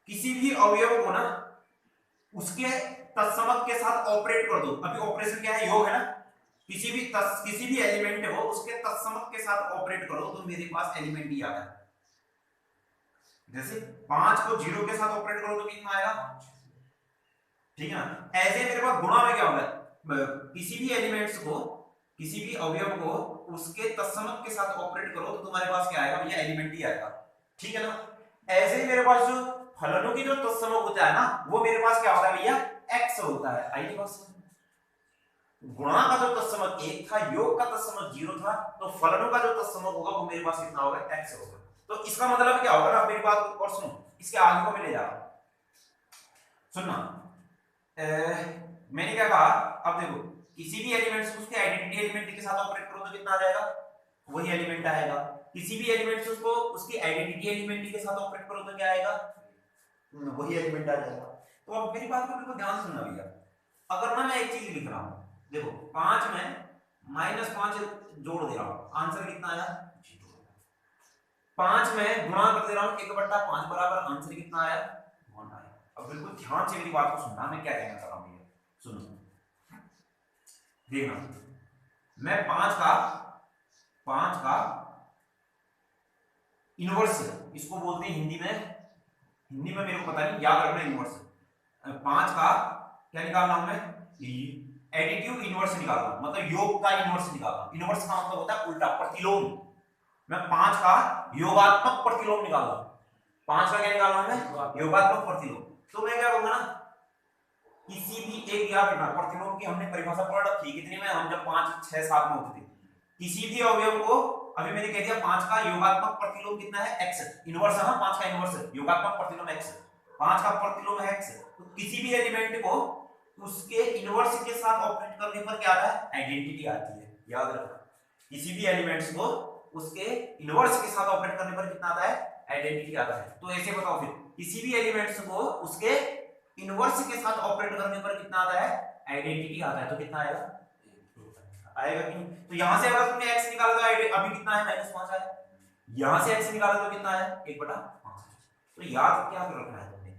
किसी भी अवयव को ना उसके तत्समक के साथ ऑपरेट कर दो। अभी ऑपरेशन क्या है, योग है ना, किसी भी एलिमेंट हो उसके तत्समक के साथ ऑपरेट करो तो मेरे पास एलिमेंट ही आता है। जैसे 5 को 0 के साथ ऑपरेट करो तो कितना आएगा, ठीक है ना। ऐसे मेरे पास गुणा में क्या होता है, किसी भी एलिमेंट्स को, किसी भी अवयव को उसके तत्समक के साथ ऑपरेट करो तो तुम्हारे पास क्या आएगा भैया एलिमेंट ही आएगा, ठीक है ना। ऐसे ही मेरे पास जो फलनों की जो तत्समक होता है ना वो मेरे पास क्या होता है भैया x होता है। आइए बस, गुणा का जो तत्समक 1 था, योग का तत्समक 0 था, तो फलनों का जो तत्समक होगा वो मेरे पास कितना होगा x होगा। तो इसका मतलब क्या होगा ना, मेरी बात और सुनो, इसके आगे को मैं ले जा रहा हूं, सुनना। मैंने क्या कहा, अब देखो किसी भी एलिमेंट्स उसके आइडेंटिटी एलिमेंट के साथ ऑपरेट करो तो कितना आ जाएगा, वही एलिमेंट आएगा। किसी भी एलिमेंट्स उसको उसकी आइडेंटिटी एलिमेंट के साथ ऑपरेट करो तो क्या आएगा, वही एलिमेंट आ जाएगा। तो अब मेरी बात को बिल्कुल ध्यान सुनना भैया। अगर ना मैं एक चीज लिख रहा हूं, देखो 5 में -5 जोड़ दे रहा हूं, आंसर कितना आया 5 में गुणा कर दे रहा हूं 1/5 बराबर आंसर कितना आया 1 आया। अब बिल्कुल ध्यान से मेरी बात को सुनना, मैं क्या कहना चाह रहा हूं भैया, सुनो देखना। मैं 5 का इनवर्स, इसको बोलते हैं हिंदी में मेरे को पता नहीं, याद रखना इनवर्स। 5 का क्या निकाल रहा हूं मैं, एडिटिव इनवर्स निकाल रहा हूं, मतलब योग का इनवर्स निकाल रहा हूं। इनवर्स का मतलब होता है उल्टा, प्रतिलोम। मैं 5 का योगात्मक प्रतिलोम निकाल रहा हूं। 5 का क्या निकाल रहा हूं मैं, योगात्मक प्रतिलोम। तो मैं क्या कहूंगा ना, किसी भी एक, याद रखना प्रतिलोम की हमने परिभाषा पढ़ रखी कितनी में, हम जब 5 6 7 में होते थे। किसी भी अवयव को, अभी मैंने कह दिया 5 का योगात्मक प्रतिलोम कितना है x, इनवर्स है ना, 5 का इनवर्स है, योगात्मक प्रतिलोम x, 5 का प्रतिलोम है x। तो किसी भी एलिमेंट को उसके इनवर्स के साथ ऑपरेट करने पर क्या आता है, आइडेंटिटी आती है। याद रखना, किसी भी एलिमेंट्स को उसके इनवर्स के साथ ऑपरेट करने पर कितना आता है, आइडेंटिटी आता है। तो ऐसे बताओ फिर, किसी भी एलिमेंट्स को उसके इनवर्स के साथ ऑपरेट करने पर कितना आता है, आइडेंटिटी आता है। तो कितना आएगा, आएगा कि नहीं। तो यहां से अगर तुमने x निकाला तो अभी कितना है -5 आया, यहां से x निकाला तो कितना है 1/5। तो याद क्या कर रखना है तुमने,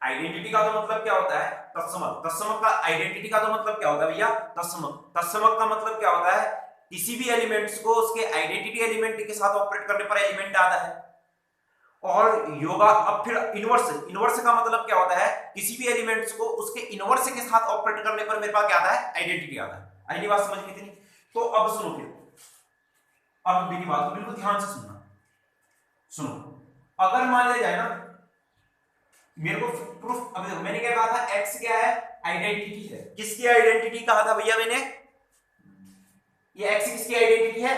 आइडेंटिटी का तो मतलब क्या होता है तत्समक, तत्समक का आइडेंटिटी का तो मतलब क्या होता है भैया तत्समक, तत्समक का मतलब क्या होता है, किसी भी एलिमेंट्स को उसके आइडेंटिटी एलिमेंट के साथ ऑपरेट करने पर एलिमेंट आता है। और योगा, अब फिर इनवर्स, इनवर्स का मतलब क्या होता है, किसी भी एलिमेंट्स को उसके इनवर्स के साथ ऑपरेट करने पर मेरे पास क्या आता है, आइडेंटिटी आता है। आइए बात समझ में इतनी। तो अब सुनो फिर, अब मेरी बात को बिल्कुल ध्यान से सुनना। सुनो, अगर मान लिया जाए ना मेरे को प्रूफ, अब देखो मैंने क्या कहा था, x क्या है, आइडेंटिटी है। किसकी आइडेंटिटी कहा था भैया मैंने, ये एक्स किसकी आइडेंटिटी है?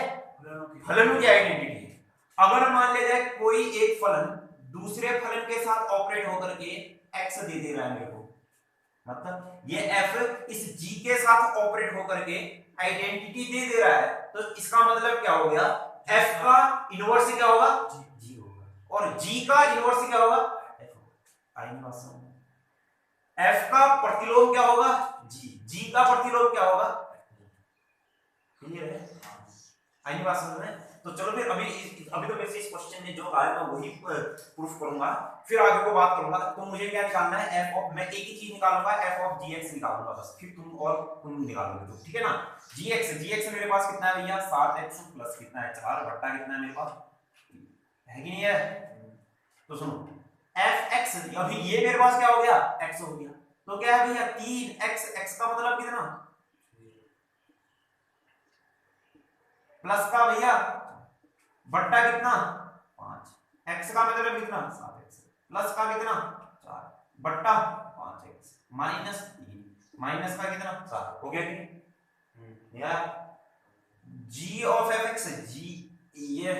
फलनों की आइडेंटिटी है। अगर मान लिया जाए कोई एक फलन दूसरे फलन के साथ ऑपरेट होकर के एक्स दे दे रहा है मेरे को, मतलब ये एफ इस जी के साथ ऑपरेट होकर के आइडेंटिटी दे रहा है, तो इसका मतलब क्या हो गया? एफ का इनवर्स क्या होगा? जी होगा। और जी का इनवर्स क्या होगा? एफ होगा। आई नहीं बात समझ? एफ का प्रतिलोम क्या होगा? जी। जी का प्रतिलोम क्या होगा? क्लियर है? आई नहीं बात समझ में? तो चलो फिर अभी तो वैसे इस क्वेश्चन में जो आया मैं वही प्रूफ करूंगा, फिर आगे को बात करूंगा। तो मुझे क्या निकालना है? एफ ऑफ, मैं एक ही चीज निकालूंगा, एफ ऑफ जी एक्स निकालूंगा बस, फिर तुम निकालोगे तो ठीक है ना। जी एक्स मेरे पास कितना है भैया? 7x प्लस कितना है? 4 बट्टा कितना है मेरे पास? है कि नहीं है? तो सुनो, एफ एक्स, अभी ये मेरे पास क्या हो गया? एक्स हो गया। तो क्या है भैया? 3x, एक्स का मतलब कितना? प्लस का भैया बट्टा कितना? 5। एक्स का मतलब कितना? 7x प्लस का कितना? 4 बट्टा 5x माइनस 3 माइनस का कितना? 7। हो गया कि यार? g ऑफ fx, g ये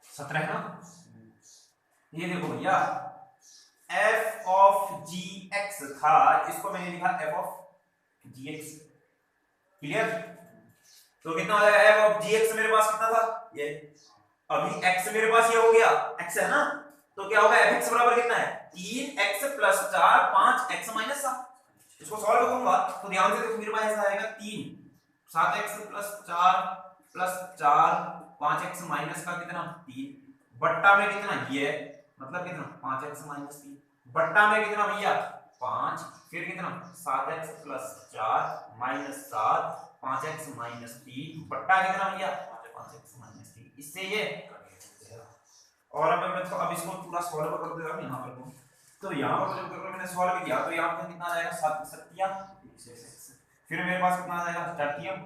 सत्रह है ना? ये देखो भैया, f ऑफ जी एक्स था, इसको मैंने लिखा f of G X. Clear? तो कितना हो जाएगा? f ऑफ जी एक्स मेरे पास कितना था? ये अभी x मेरे पास ये हो गया, x है ना, तो क्या होगा? fx बराबर कितना है? 3x plus 4 5x minus 7। इसको सॉल्व करूंगा तो ध्यान से देखो, मेरे पास ऐसा आएगा 3 7x plus 4 plus 4 5x minus का कितना? 3 बट्टा में कितना? ये मतलब कितना? 5x माइनस 3 बट्टा में कितना भैया? 5, फिर कितना? 7x plus 4 minus 7 5x minus 3 बट्टा कितना भैया? 5x minus 3। इससे ये, और अब इसको पूरा सॉल्व कर दो यहां पर। तो यहां पर जब मैंने सॉल्व किया तो यहां पर कितना आ जाएगा? 7 सत्तिया, फिर मेरे पास कितना आ जाएगा? 4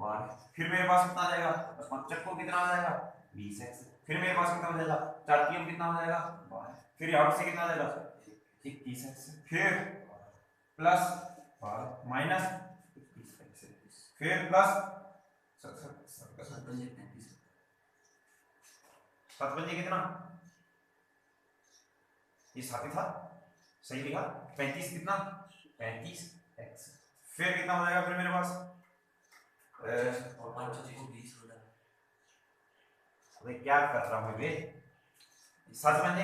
12, फिर मेरे पास कितना आ जाएगा? 5 को कितना आ जाएगा? 20x, फिर मेरे पास कितना हो जाएगा? 4 कितना हो जाएगा? 12, फिर यहां से कितना आ जाएगा? 21x, फिर प्लस 12 माइनस 21x, फिर प्लस 7 बन कितना? ये 7 ही था, सही लिखा। 35 कितना? 35x, फिर कितना हो जाएगा? फिर मेरे पास अबे क्या कर रहा हूँ बे? 7 बन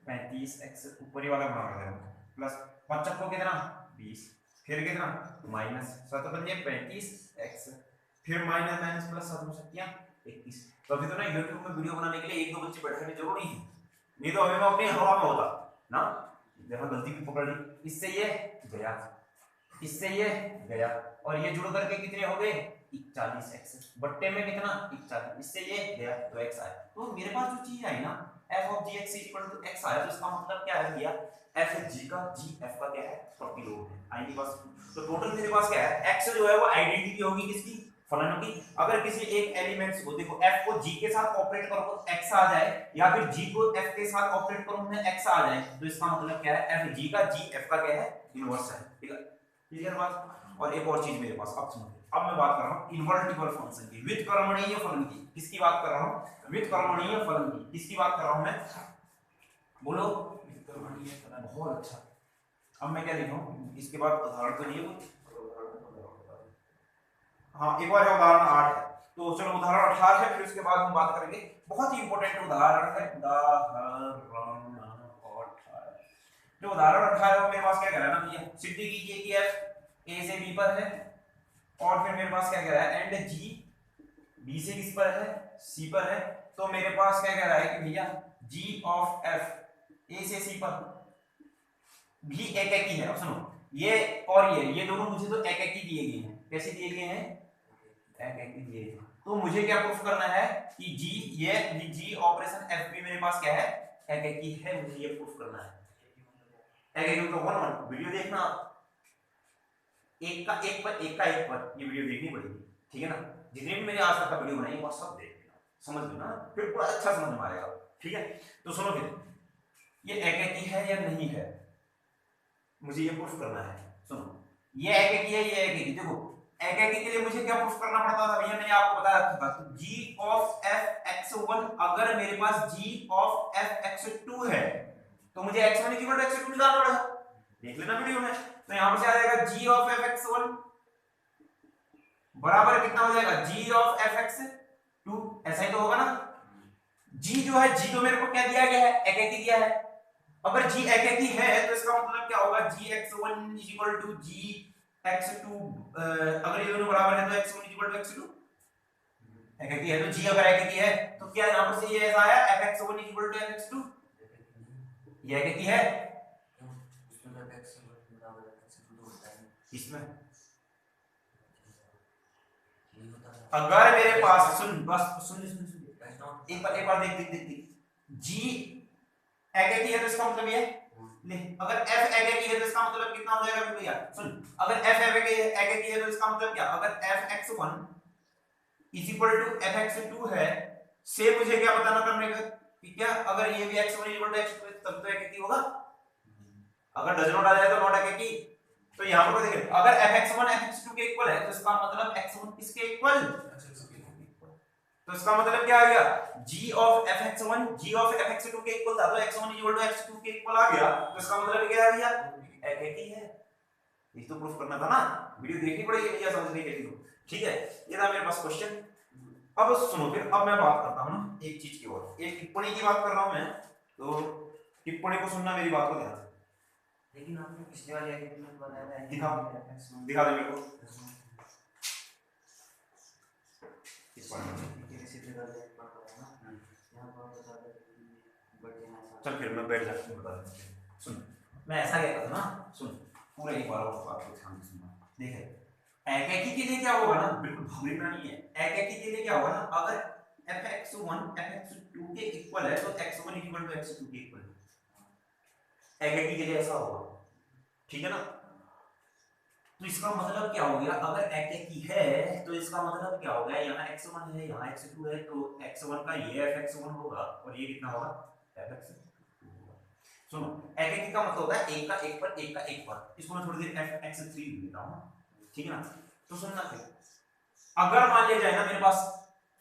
35x, ऊपर ही वाला बना कर देना, प्लस 5 को कितना? 20, फिर कितना? माइनस 7 बन 35x, फिर माइनस माइनस प्लस 7 सत्तियां 21। तो अभी तो ना YouTube में वीडियो बनाने के लिए 1-2 बच्चे बैठने की जरूरत नहीं है, नहीं तो अभी मैं अपनी हवा में होता ना। देखो गलती भी पकड़ ली, इससे ये गया, इससे ये गया, और ये जुड़ करके कितने हो गए? 41x, बट्टे में कितना? 41, इससे ये गया तो x आया। तो मेरे पास जो चीज आई ना, f of gx equal to x आया, तो इसका मतलब क्या है भैया? f g का g f का क्या है? प्रतिलोम है। आई नहीं बस, तो टोटल मेरे पास क्या है? x जो है वो आइडेंटिटी होगी किसकी? फलनों की। अगर किसी एक एलिमेंट्स को देखो, f को g के साथ ऑपरेट करो तो x आ जाए, या फिर g को f के साथ ऑपरेट करो तो x आ जाए, तो इसका मतलब क्या है? f g का g f का क्या है? इनवर्स है। ठीक है, क्लियर बात? और एक और चीज मेरे पास, अब सुनो, अब मैं बात कर रहा हूं इनवर्टिबल फंक्शन की, विद कर्मणीय फलन की। किसकी बात कर रहा हूं? विद कर्मणीय फलन की। किसकी बात कर रहा हूं मैं? बोलो, विद कर्मणीय फलन। बहुत अच्छा। अब मैं क्या लिख रहा हूं इसके बाद? उदाहरण तो नहीं है कुछ? हाँ, एक बार उदाहरण 8 है, तो चलो उदाहरण 18 है, फिर उसके बाद हम बात करेंगे। बहुत ही इंपॉर्टेंट उदाहरण है, जो उदाहरण 18 है मेरे पास क्या कह रहा है ना भैया? सिद्ध कीजिए कि f a से b पर है, और फिर मेरे पास क्या कह रहा है? एंड g b से किस पर है? c पर है। तो मेरे पास क्या कह रहा है कि भैया g ऑफ f a से c पर भी एक ही है। अब सुनो, ये और ये दोनों मुझे तो एक ही दिए गए हैं। कैसे दिए गए हैं? एक ही दिए गए। तो मुझे क्या प्रूफ करना है कि g, ये g ऑपरेशन f भी मेरे पास क्या है? एक ही है। मुझे ये प्रूफ करना है। एक तो 1 वीडियो देखना, एक का एक पर ये वीडियो देखनी पड़ेगी, ठीक है ना? जितने भी मैंने आज तक का वीडियो बनाई वो सब देख लेना, समझ लेना, फिर पूरा अच्छा समझ में आएगा। ठीक है, तो सुनो फिर, ये एकेकी है या नहीं है, मुझे ये प्रूफ करना है। सुनो, ये एकेकी है, ये एकेकी, देखो एकेकी के लिए मुझे क्या प्रूफ करना पड़ता था भैया, मैंने आपको बताया था, g ऑफ f(x1) अगर मेरे पास g ऑफ f(x2) है तो मुझे x1 इक्वल टू x2 निकालना पड़ेगा, देख लेना वीडियो में। तो यहां पर से आ जाएगा g ऑफ f(x1) बराबर कितना हो जाएगा, g ऑफ f(x2), ऐसा ही तो होगा ना। g जो है, g तो मेरे को क्या दिया गया है, एकेकी दिया है। अगर g एकेकी है तो इसका मतलब क्या होगा, gx1 इक्वल टू gx2, अगर ये दोनों बराबर है तो x1 इक्वल टू x2 एकेकी है। तो g अगर एकेकी है तो क्या यहां पर से ये ऐसा आया fx1 इक्वल टू fx2, ये एकेकी है। इसमें अगर मेरे पास, सुन बस सुन सुन सुन, एक बार देख, g एकेकी है तो इसका मतलब ये नहीं, अगर f एकेकी है तो इसका मतलब कितना हो जाएगा भैया, सुन, अगर f एकेकी है तो इसका मतलब क्या, अगर fx1 is equal to fx2 है, से मुझे क्या बताना करने का कि क्या अगर ये भी x1 इक्वल टू x2 तब तो एकेकी होगा, अगर डज नॉट आ जाए तो नॉट एकेकी। तो यहां पर देखिए, अगर fx1 fx2 के इक्वल है तो इसका मतलब x1 किसके इक्वल, तो इसका मतलब क्या आ गया, g of fx1 g of fx2 के इक्वल था, तो x1 इक्वल टू x2 के इक्वल आ गया, तो इसका मतलब क्या है भैया, एकेकी है। ये तो प्रूफ करना था ना, वीडियो देखनी पड़ेगी भैया समझने के लिए। ठीक है, ये था मेरे पास क्वेश्चन। अब सुनो फिर, अब मैं बात करता हूं ना एक चीज की और, एक टिप्पणी की बात कर रहा हूं मैं, तो टिप्पणी को सुनना, मेरी बात को ध्यान से। लेकिन आपने पिछले वाले आइटम में बताया है, दिखा दे मेरे को, चल फिर मैं बैठ जाता हूँ, बता देता हूँ। सुन, मैं ऐसा कहता था ना, सुन पूरा एक बार और बात को ध्यान से सुनना। देखे, एकेकी के लिए क्या होगा ना, बिल्कुल भूलना नहीं है, एकेकी के लिए क्या होगा ना, अगर fx1 fx2 के इक्वल है तो x1 इक्वल टू x2 के इक्वल है, एकेकी के लिए ऐसा होगा, ठीक है ना। तो इसका मतलब क्या हो गया, अगर एकेकी है तो इसका मतलब क्या हो गया, यहाँ x1 है यहाँ x2 है, तो x1 का ये fx1 होगा और ये कितना होगा, fx2। सुनो, एकेकी का मतलब होता है एक का एक पर, एक का एक पर, इसको मैं थोड़ी देर fx3 लेता हूं, ठीक है ना। तो सुनना फिर, अगर मान लिया जाए ना मेरे पास,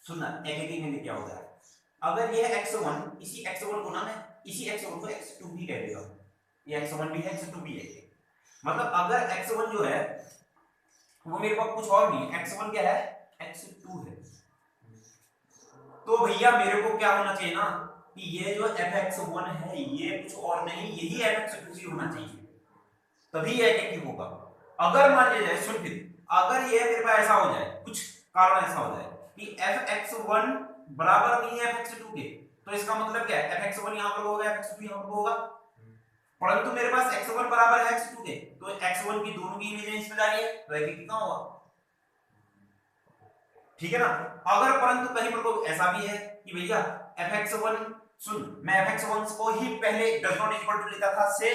सुनना एकेकी में क्या होता है, अगर ये x1, इसी x1 को ना मैं इसी x1 को x2 भी कह देगा, ये x1 भी है x2 भी है, मतलब अगर x1 जो है वो मेरे पास कुछ और नहीं है, x1 क्या है, x2 है, तो भैया मेरे को क्या होना चाहिए ना कि ये जो fx1 है ये कुछ और नहीं, यही fx2 ही होना चाहिए, तभी ये एकेकी होगा। अगर मान लिया जाए, सुन फिर, अगर ये मेरे पास ऐसा हो जाए, कुछ कारण ऐसा हो जाए कि fx1 बराबर नहीं है fx2 के, तो इसका मतलब क्या है, fx1 यहां पर होगा fx2 यहां पर होगा, परंतु मेरे पास x1 बराबर है x2 के, तो x1 की दोनों की इमेज इसमें जा रही है, तो एकेकी कितना होगा, ठीक है ना। अगर परंतु कहीं पर कोई ऐसा भी है कि भैया fx1, सुन मैं fx1 को ही पहले डज नॉट इक्वल टू लेता था, से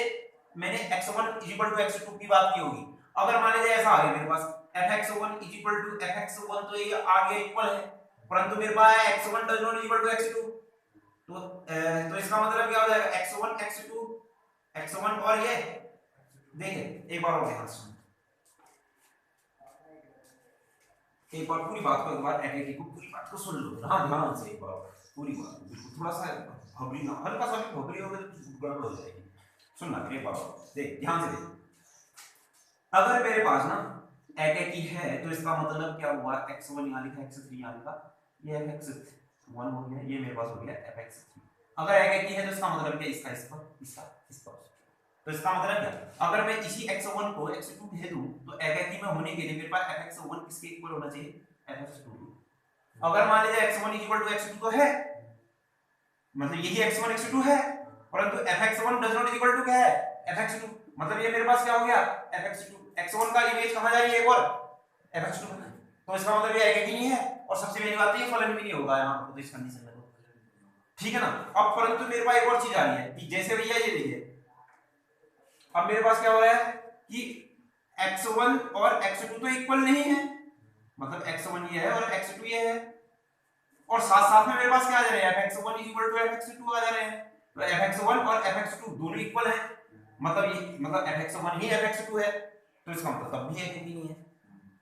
मैंने x1 इक्वल टू x2 की बात की होगी। अगर मान लीजिए ऐसा आ गया मेरे पास fx1 इक्वल टू fx1, तो ये आ गया इक्वल है, परंतु मेरे पास x1 does not equal to x2, तो इसका मतलब क्या हो जाएगा, x1 x2 x1 और ये, देखिए एक बार और ध्यान सुन, एक बार पूरी बात को, एक बार एकेकी को पूरी बात को सुन लो, हाँ ध्यान से एक बार पूरी बात, थोड़ा सा घबरी ना, हल्का सा भी घबरी होगा तो गड़बड़ हो जाएगी। सुनना एक बार देख, ध्यान से देख, अगर मेरे पास ना एकेकी है तो इसका मतलब क्या हुआ, x1 यहाँ लिखा x3 यहाँ लिखा, ये fx1 हो गया, ये मेरे पास हो गया fx3। अगर एकेकी है तो इसका मतलब क्या, इसका इस पर, इसका इस पर, तो इसका मतलब क्या, अगर मैं इसी x1 को x2 दे दूं तो एकेकी में होने के लिए मेरे पास fx1 किसके इक्वल होना चाहिए, fx2। अगर मान लीजिए x1 इक्वल टू x2 तो है, मतलब यही x1 x2 है, परंतु fx1 does not equal to क्या है, fx2, मतलब ये मेरे पास क्या हो गया, fx2, x1 का इमेज कहां जा रही है, एक और fx2, तो इसका मतलब ये एकेकी नहीं है, और सबसे पहली बात ये फलन भी नहीं होगा यहां पर, तो इस कंडीशन में, ठीक है ना। अब परंतु मेरे पास एक और चीज आ रही है कि जैसे भैया ये देखिए, अब मेरे पास क्या हो रहा है कि x1 और x2 तो इक्वल नहीं है, मतलब x1 ये है और x2 ये है, और साथ साथ में मेरे पास क्या आ जा रहे हैं fx1 fx2 आ जा रहे हैं, तो fx1 और fx2 दोनों इक्वल हैं, मतलब fx1 ही fx2 है, तो इसका मतलब तब भी एक ही नहीं है।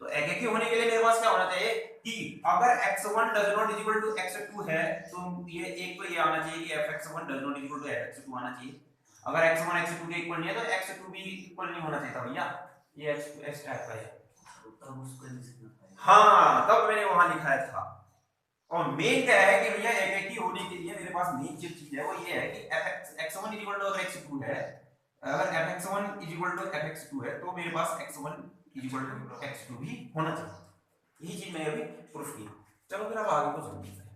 तो एक ही होने के लिए मेरे पास क्या होना चाहिए कि अगर x1 does not equal to x2 है तो ये एक तो ये आना चाहिए कि fx1 does not equal to fx2 आना चाहिए। अगर x1 x2 के इक्वल नहीं है तो x2 भी इक्वल नहीं होना चाहिए था भैया, ये x टाइप का है। तब उसको लिखना था। हाँ तब मैंने वहां लिखाया था। और मेन क्या है कि भैया एक ही होने के लिए मेरे पास मेन जो चीज है वो ये है कि x1 इक्वल टू अगर x2 है, अगर fx1 इक्वल टू fx2 है तो मेरे पास x1 इक्वल टू x2 भी होना चाहिए। यही चीज मैंने अभी प्रूफ की। चलो फिर अब आगे को समझते हैं।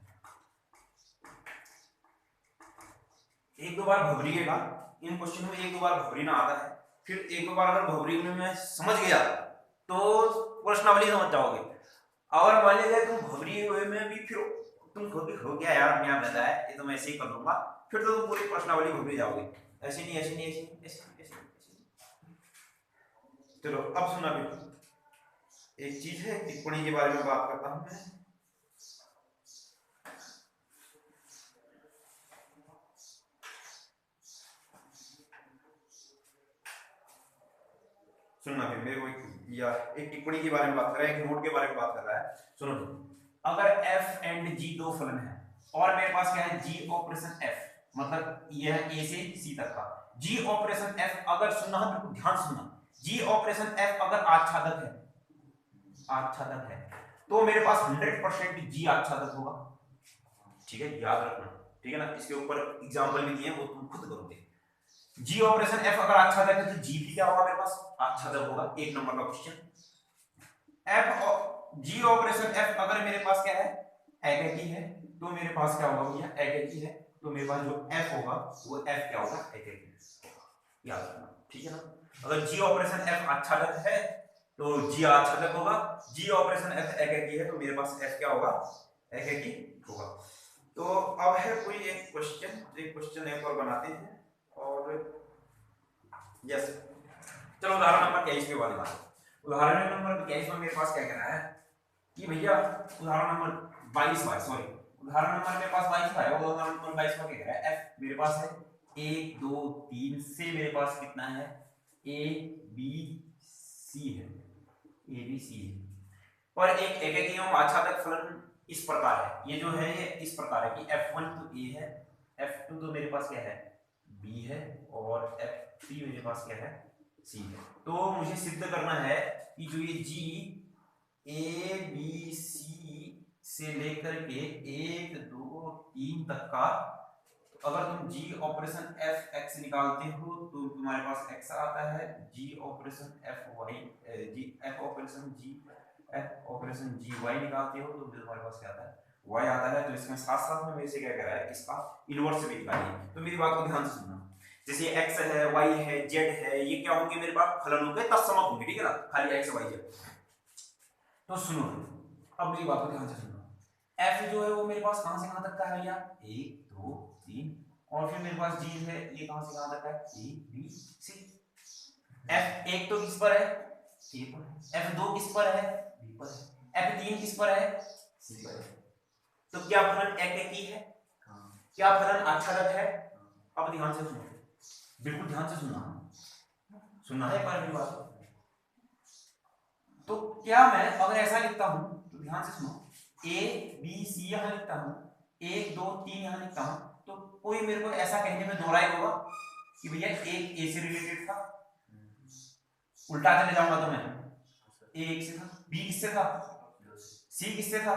एक दो बार घबराइएगा, इन क्वेश्चन में एक दो बार घबराना आता है, फिर एक दो बार अगर घबराने में मैं समझ गया तो प्रश्नावली समझ जाओगे। और मान लीजिए तुम घबरी हुए में भी फिर तुम हो गया यार मैं बताया ये तो मैं ऐसे ही कर लूंगा, फिर तो तुम पूरी प्रश्नावली घबरी जाओगे, ऐसे नहीं ऐसे नहीं ऐसे ऐसे ऐसे। चलो अब सुनना भी, एक चीज है टिप्पणी के बारे में बात करता हूं मैं। सुनना फिर मेरे को एक टिप्पणी के बारे में बात कर रहा है, एक नोट के बारे में बात कर रहा है। सुनो, अगर f एंड g दो फलन है और मेरे पास क्या है g ऑपरेशन f, मतलब ये है a से c तक का g ऑपरेशन f, अगर सुनना है बिल्कुल ध्यान सुनना, g ऑपरेशन f अगर आच्छादक है तो मेरे पास 100% g आच्छादक होगा। ठीक है याद रखना, ठीक है ना, इसके ऊपर एग्जांपल भी दिए हैं वो तुम खुद करोगे। g ऑपरेशन f अगर आच्छादक है तो g भी क्या होगा मेरे पास आच्छादक होगा, एक नंबर का क्वेश्चन। g ऑपरेशन f अगर मेरे पास क्या है एकाकी है तो मेरे पास क्या होगा भैया एकाकी है, तो मेरे पास जो f होगा वो f क्या होगा एकाकी, याद रखना ठीक है ना। अगर g ऑपरेशन f आच्छादक है तो g आच्छादक होगा, g ऑपरेशन f एकाकी है तो मेरे पास f क्या होगा एकाकी होगा। तो अब है कोई एक क्वेश्चन एक और बनाते हैं और यस चलो उदाहरण नंबर 23 के बारे में। उदाहरण नंबर 23 में मेरे पास क्या कह रहा है कि भैया उदाहरण नंबर 22 सॉरी उदाहरण नंबर मेरे पास 22 है, वो उदाहरण नंबर 22 में क्या कह रहा है f मेरे पास है 1 2 3 से मेरे पास कितना है a b c है, a b c है, और एक एकाकी एवं आच्छादक फलन इस प्रकार है, ये जो है ये इस प्रकार है कि f1 तो a है, f2 तो मेरे पास क्या है b है और f3 मेरे पास क्या है c है। तो मुझे सिद्ध करना है कि जो ये g a b c से लेकर के 1 2 3 तक का, तो अगर तुम g ऑपरेशन f x निकालते हो तो तुम्हारे पास x आता है, g operation f y f operation g y निकालते हो तो तुम्हारे पास क्या आता है y आता है। तो इसमें साथ साथ में मेरे से क्या कह रहा है इसका इनवर्स भी निकालिए। तो मेरी बात को ध्यान से सुनना, जैसे x है y है z है, ये क्या होंगे मेरे पास फलन होंगे तत्समक होंगे, ठीक है ना, खाली x y z। तो सुनो अब मेरी बात को ध्यान से सुनना, f जो है वो मेरे पास कहां से कहां तक का है भैया 1 2 3, और फिर मेरे पास g है ये कहां से कहां तक का है a b c। f एक तो किस पर है a पर, f2 किस पर है b पर है, f3 किस पर है c पर है। तो क्या फलन एकाकी है, क्या फलन आच्छादक है। अब ध्यान से सुनो, बिल्कुल ध्यान से सुनना है एक बार मेरी बात। तो क्या मैं अगर ऐसा लिखता हूं तो ध्यान से सुनो, a b c यहां लिखता हूं, 1 2 3 यहां लिखता हूं, तो कोई मेरे को ऐसा कहने में दो राय होगा कि भैया एक a से रिलेटेड था, उल्टा चले जाऊंगा तो मैं a 1 से था, b किससे था c किससे था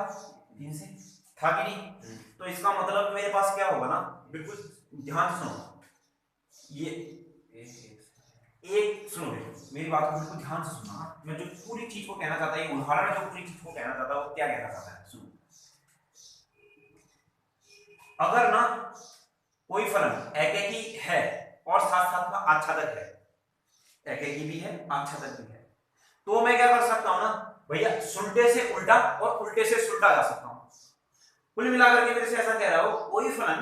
3 से था कि नहीं। तो इसका मतलब मेरे पास क्या होगा ना, बिल्कुल ध्यान से सुनो, ये एक सुनो मेरी बात को बिल्कुल ध्यान से सुनना, मैं जो पूरी चीज को कहना चाहता है उदाहरण जो पूरी चीज को कहना चाहता है वो क्या कहना चाहता है सुनो। अगर ना कोई फलन एकाकी है और साथ साथ में आच्छादक है, एकाकी भी है आच्छादक भी है, तो मैं क्या कर सकता हूं ना भैया सुलटे से उल्टा और उल्टे से सुलटा जा सकता हूं। कुल मिलाकर के मेरे से ऐसा कह रहा हो कोई फलन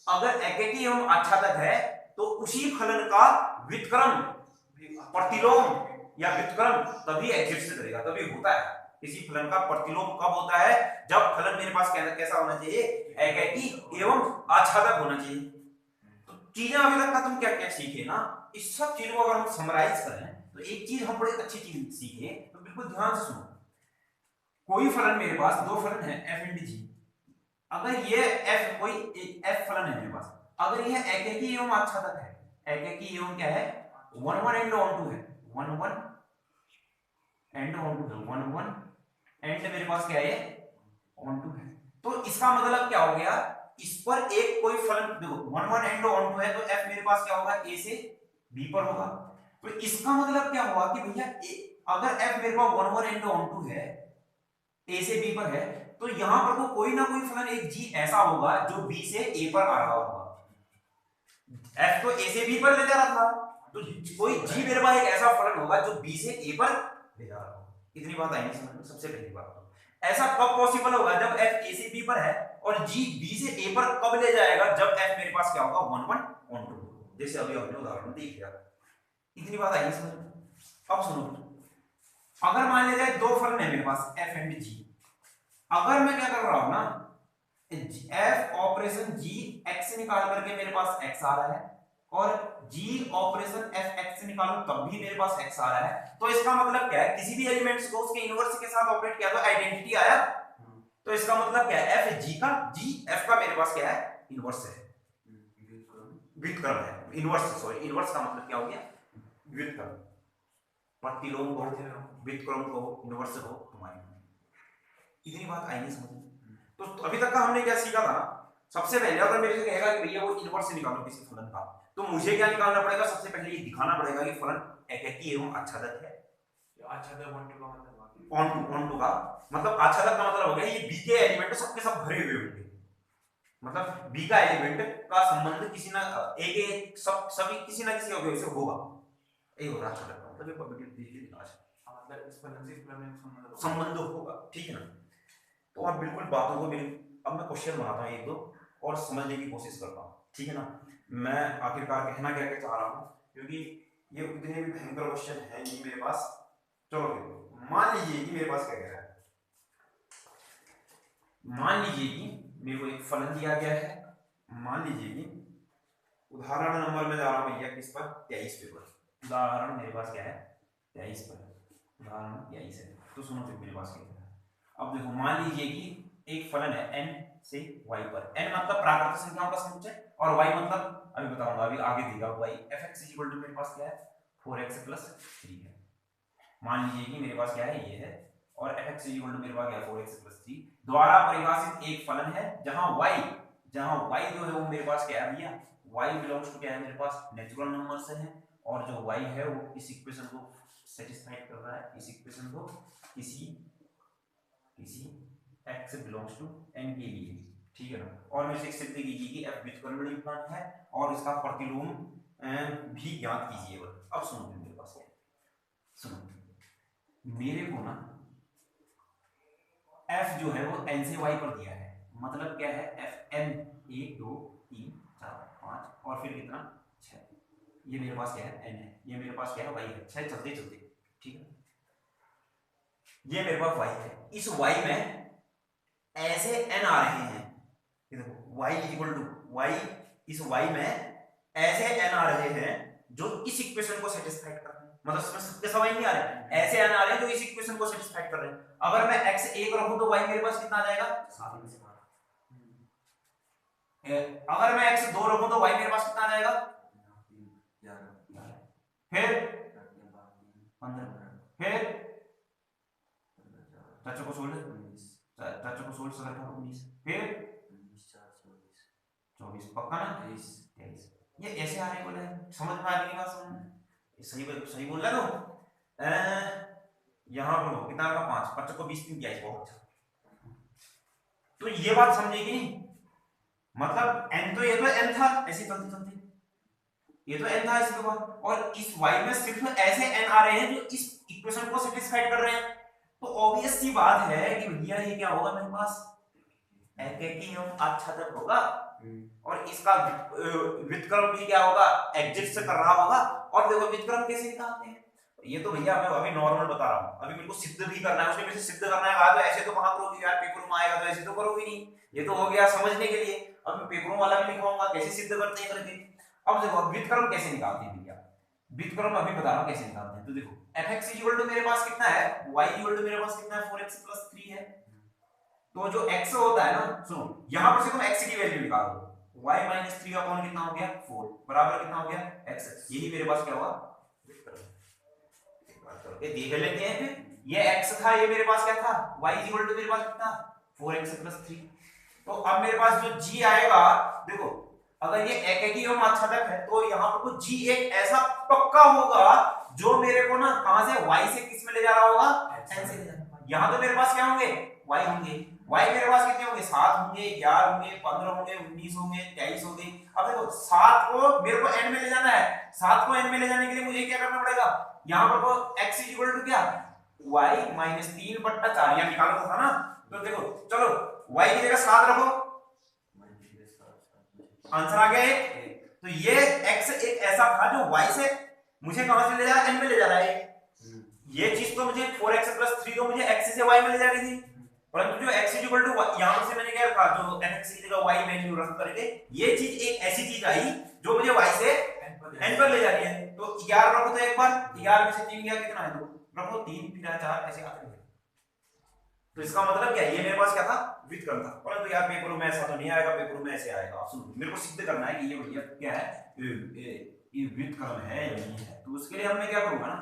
अगर एकाकी एवं आच्छादक है तो उसी फलन का व्युत्क्रम प्रतिलोम या व्युत्क्रम तभी एग्जिस्ट करेगा, तभी होता है। किसी फलन का प्रतिलोम कब होता है? जब फलन मेरे पास कैसा होना चाहिए? एकैकी एवं आच्छादक होना चाहिए। तो चीजें अभी तक का तुम क्या क्या सीखे ना, इस सब चीजों को अगर हम समराइज करें तो एक चीज हम बड़ी अच्छी चीज सीखे, तो बिल्कुल ध्यान से सुनो। कोई फलन मेरे पास, दो फलन है f इंटू जी, अगर ये f कोई f फलन है मेरे पास, अगर यह एकैकी एवं आच्छादक है, एकैकी एवं क्या है? 1 1 एंड ऑन टू है, 1 1 एंड ऑन टू है, 1 1 एंड मेरे पास क्या है? ऑन टू है। तो इसका मतलब क्या हो गया? इस पर एक कोई फलन, देखो 1 1 एंड ऑन टू है, तो f मेरे पास क्या होगा? a से b पर होगा। तो इसका मतलब क्या हुआ कि भैया अगर f मेरे पास 1 1 एंड ऑन टू है, a से b पर है, तो यहां पर तो कोई ना कोई फलन एक g ऐसा होगा जो b से a पर आ रहा होगा। f तो a से b पर ले जा रहा था, तो कोई g मेरे पास एक ऐसा फलन होगा जो b से a पर ले जा रहा होगा। इतनी बात आई नहीं समझ में? सबसे पहली बात, तो ऐसा कब पॉसिबल होगा? जब f a से b पर है, और g b से a पर कब ले जाएगा? जब f मेरे पास क्या होगा? 1 1 ऑन टू, जैसे अभी हमने उदाहरण देख लिया। इतनी बात आई नहीं समझ में? अब सुनो, अगर मान लिया जाए दो फलन है मेरे पास f एंड g, अगर मैं क्या कर रहा हूं ना, f ऑपरेशन g x से निकाल करके मेरे पास x आ रहा है, और g ऑपरेशन f x से निकालूं तब भी मेरे पास x आ रहा है, तो इसका मतलब क्या है? किसी भी एलिमेंट्स को उसके इनवर्स के साथ ऑपरेट किया तो आइडेंटिटी आया। तो इसका मतलब क्या है? f g का g f का मेरे पास क्या है? इनवर्स है, व्युत्क्रम है, इनवर्स, सॉरी इनवर्स का मतलब क्या हो गया? व्युत्क्रम। प्रतिलोम को, व्युत्क्रम को, इनवर्स को तुम्हारी। इतनी बात आई नहीं समझ में? तो अभी तक का हमने क्या सीखा था? सबसे पहले अगर मेरे से कहेगा कि भैया वो इनवर्स से निकालो किसी फलन का, तो मुझे क्या निकालना पड़ेगा? सबसे पहले ये दिखाना पड़ेगा कि फलन एकैकी एवं आच्छादक है। आच्छादक ऑन टू का मतलब ऑन टू का मतलब आच्छादक का मतलब हो गया ये b के एलिमेंट सबके सब भरे हुए होंगे, मतलब b का एलिमेंट का संबंध किसी ना एक एक सब सभी किसी ना किसी अवयव से होगा। ये होगा आच्छादक का मतलब, ये प्रोबेबिलिटी देखिए मतलब इस फलन से फलन में संबंध होगा, ठीक है ना? तो आप बिल्कुल बातों को मेरी, अब मैं क्वेश्चन बनाता हूँ एक दो और समझने की कोशिश करता हूँ, ठीक है ना? मैं आखिरकार कहना क्या क्या चाह रहा हूँ, क्योंकि ये इतने भी भयंकर क्वेश्चन है नहीं मेरे पास। चलो मान लीजिए कि मेरे पास क्या कह रहा है, मान लीजिए कि मेरे को एक फलन दिया गया है, मान लीजिए कि उदाहरण नंबर में जा रहा हूँ भैया किस पर? 23 पे पर। उदाहरण मेरे पास क्या है? 23 पर, उदाहरण 23 है। तो सुनो फिर मेरे पास क्या है। अब देखो मान लीजिए कि एक फलन है n से y पर, n मतलब प्राकृत संख्याओं का समुच्चय, और y मतलब अभी बताऊंगा, अभी आगे देगा y। fx मेरे पास क्या है? 4x + 3 है। मान लीजिए कि मेरे पास क्या है? ये है, और fx मेरे पास क्या है? 4x + 3 द्वारा परिभाषित एक फलन है जहां y जो है वो मेरे पास क्या है भैया? y बिलोंग्स टू क्या है मेरे पास? नेचुरल नंबर से है, और जो y है वो इस इक्वेशन को सेटिस्फाई कर रहा है, इस इक्वेशन को किसी x बिलोंग्स टू n के लिए, ठीक है ना? और मेरे से सिद्ध कीजिए कि f व्युत्क्रमणीय फलन है, और इसका प्रतिलोम भी ज्ञात कीजिए। अब सुनो मेरे पास क्या है, सुनो मेरे को ना f जो है वो n से y पर दिया है, मतलब क्या है? f n 1 2 3 4 5 और फिर कितना? 6। ये मेरे पास क्या है? n है, ये मेरे पास क्या है? y है। 6 चलते चलते, ठीक है? ये मेरे पास y है, इस y में ऐसे n आ रहे हैं, ये देखो y = y, इस y में ऐसे n आ रहे हैं जो इस इक्वेशन को सेटिस्फाई कर रहे हैं, मतलब इसमें सबके सब नहीं आ रहे, ऐसे n आ रहे हैं जो इस इक्वेशन को सेटिस्फाई कर रहे हैं। अगर मैं x 1 रखूं तो y मेरे पास कितना आ जाएगा? 7 में से 12। अगर मैं x 2 रखूं तो y मेरे पास कितना आ जाएगा? 11। फिर 15, फिर चाचा को 16, 19, फिर 24, पक्का ना? 23। ये ऐसे आ रहे बोले, समझ में आ रही बात? समझ सही बोल रहा तो यहाँ पर कितना का 5 5 को 20 23, बहुत अच्छा। तो ये बात समझेगी, मतलब n तो ये तो n था, ऐसे चलते चलते ये तो n था इसके बाद, और इस y में सिर्फ ऐसे n आ रहे हैं जो इस इक्वेशन को सेटिस्फाई कर रहे हैं। तो ऑब्वियस सी बात है कि भैया ये क्या होगा मेरे पास? एकैकी एवं आच्छादक होगा, और इसका व्युत्क्रम भी क्या होगा? एग्जिट से कर रहा होगा। और देखो व्युत्क्रम कैसे निकालते हैं, ये तो भैया मैं अभी नॉर्मल बता रहा हूँ, अभी मेरे को सिद्ध भी करना है, उसने मेरे से सिद्ध करना है कहा, तो ऐसे तो कहाँ करोगे यार, पेपर में आएगा तो ऐसे तो करोगे नहीं, ये तो हो गया समझने के लिए। अब मैं पेपरों वाला भी लिखवाऊंगा कैसे सिद्ध करते हैं करके। अब देखो अब व्युत्क्रम कैसे निकालते हैं भैया, व्युत्क्रम अभी बता रहा हूँ कैसे निकालते हैं। तो देखो fx इक्वल टू मेरे पास कितना है, y इक्वल टू मेरे पास कितना है 4x + 3 है। तो जो x होता है ना, सुनो यहां पर से तुम x की वैल्यू निकालो, y - 3 अपॉन कितना हो गया 4 बराबर कितना हो गया x, यही मेरे पास क्या हुआ व्युत्क्रम। एक बात करके देख लेते हैं फिर, ये x था, ये मेरे पास क्या था y इक्वल टू मेरे पास कितना 4x + 3। तो अब मेरे पास जो g आएगा, देखो अगर ये एकाकी एवं आच्छादक है तो यहाँ पर तो g एक ऐसा पक्का होगा जो मेरे को ना कहां से y से किस में ले जा रहा होगा n से ले जा रहा होगा। यहाँ तो मेरे पास क्या होंगे y होंगे, y मेरे पास कितने होंगे 7 होंगे, 11 होंगे, 15 होंगे, 19 होंगे, 23 होंगे। अब देखो 7 को मेरे को n में ले जाना है, 7 को n में ले जाने के लिए मुझे क्या करना पड़ेगा, यहाँ पर को x इक्वल टू क्या y - 3/4 यहाँ निकालना था ना। तो देखो चलो y की जगह 7 रखो, आंसर आ गया एक। तो ये x एक ऐसा था जो y से मुझे कहां से ले जा रहा है n में ले जा रहा है। ये चीज तो मुझे 4x + 3 तो मुझे x से y में ले जा रही थी, परंतु जो x इक्वल टू यहां से मैंने क्या रखा, जो fx की जगह y वैल्यू रख करके ये चीज एक ऐसी चीज आई जो मुझे y से n पर ले जा रही है। तो 11 रखो तो एक बार 11 में से 3 गया कितना है 2 रखो, 3 फिर 4 ऐसे आते हैं। तो इसका मतलब क्या है, ये मेरे पास क्या था व्युत्क्रम था। परंतु यार पेपरों में ऐसा तो नहीं आएगा, पेपरों में ऐसे आएगा। आप सुनो मेरे को सिद्ध करना है कि ये भैया क्या है, ये व्युत्क्रम है या नहीं है। तो उसके लिए हम मैं क्या करूंगा ना,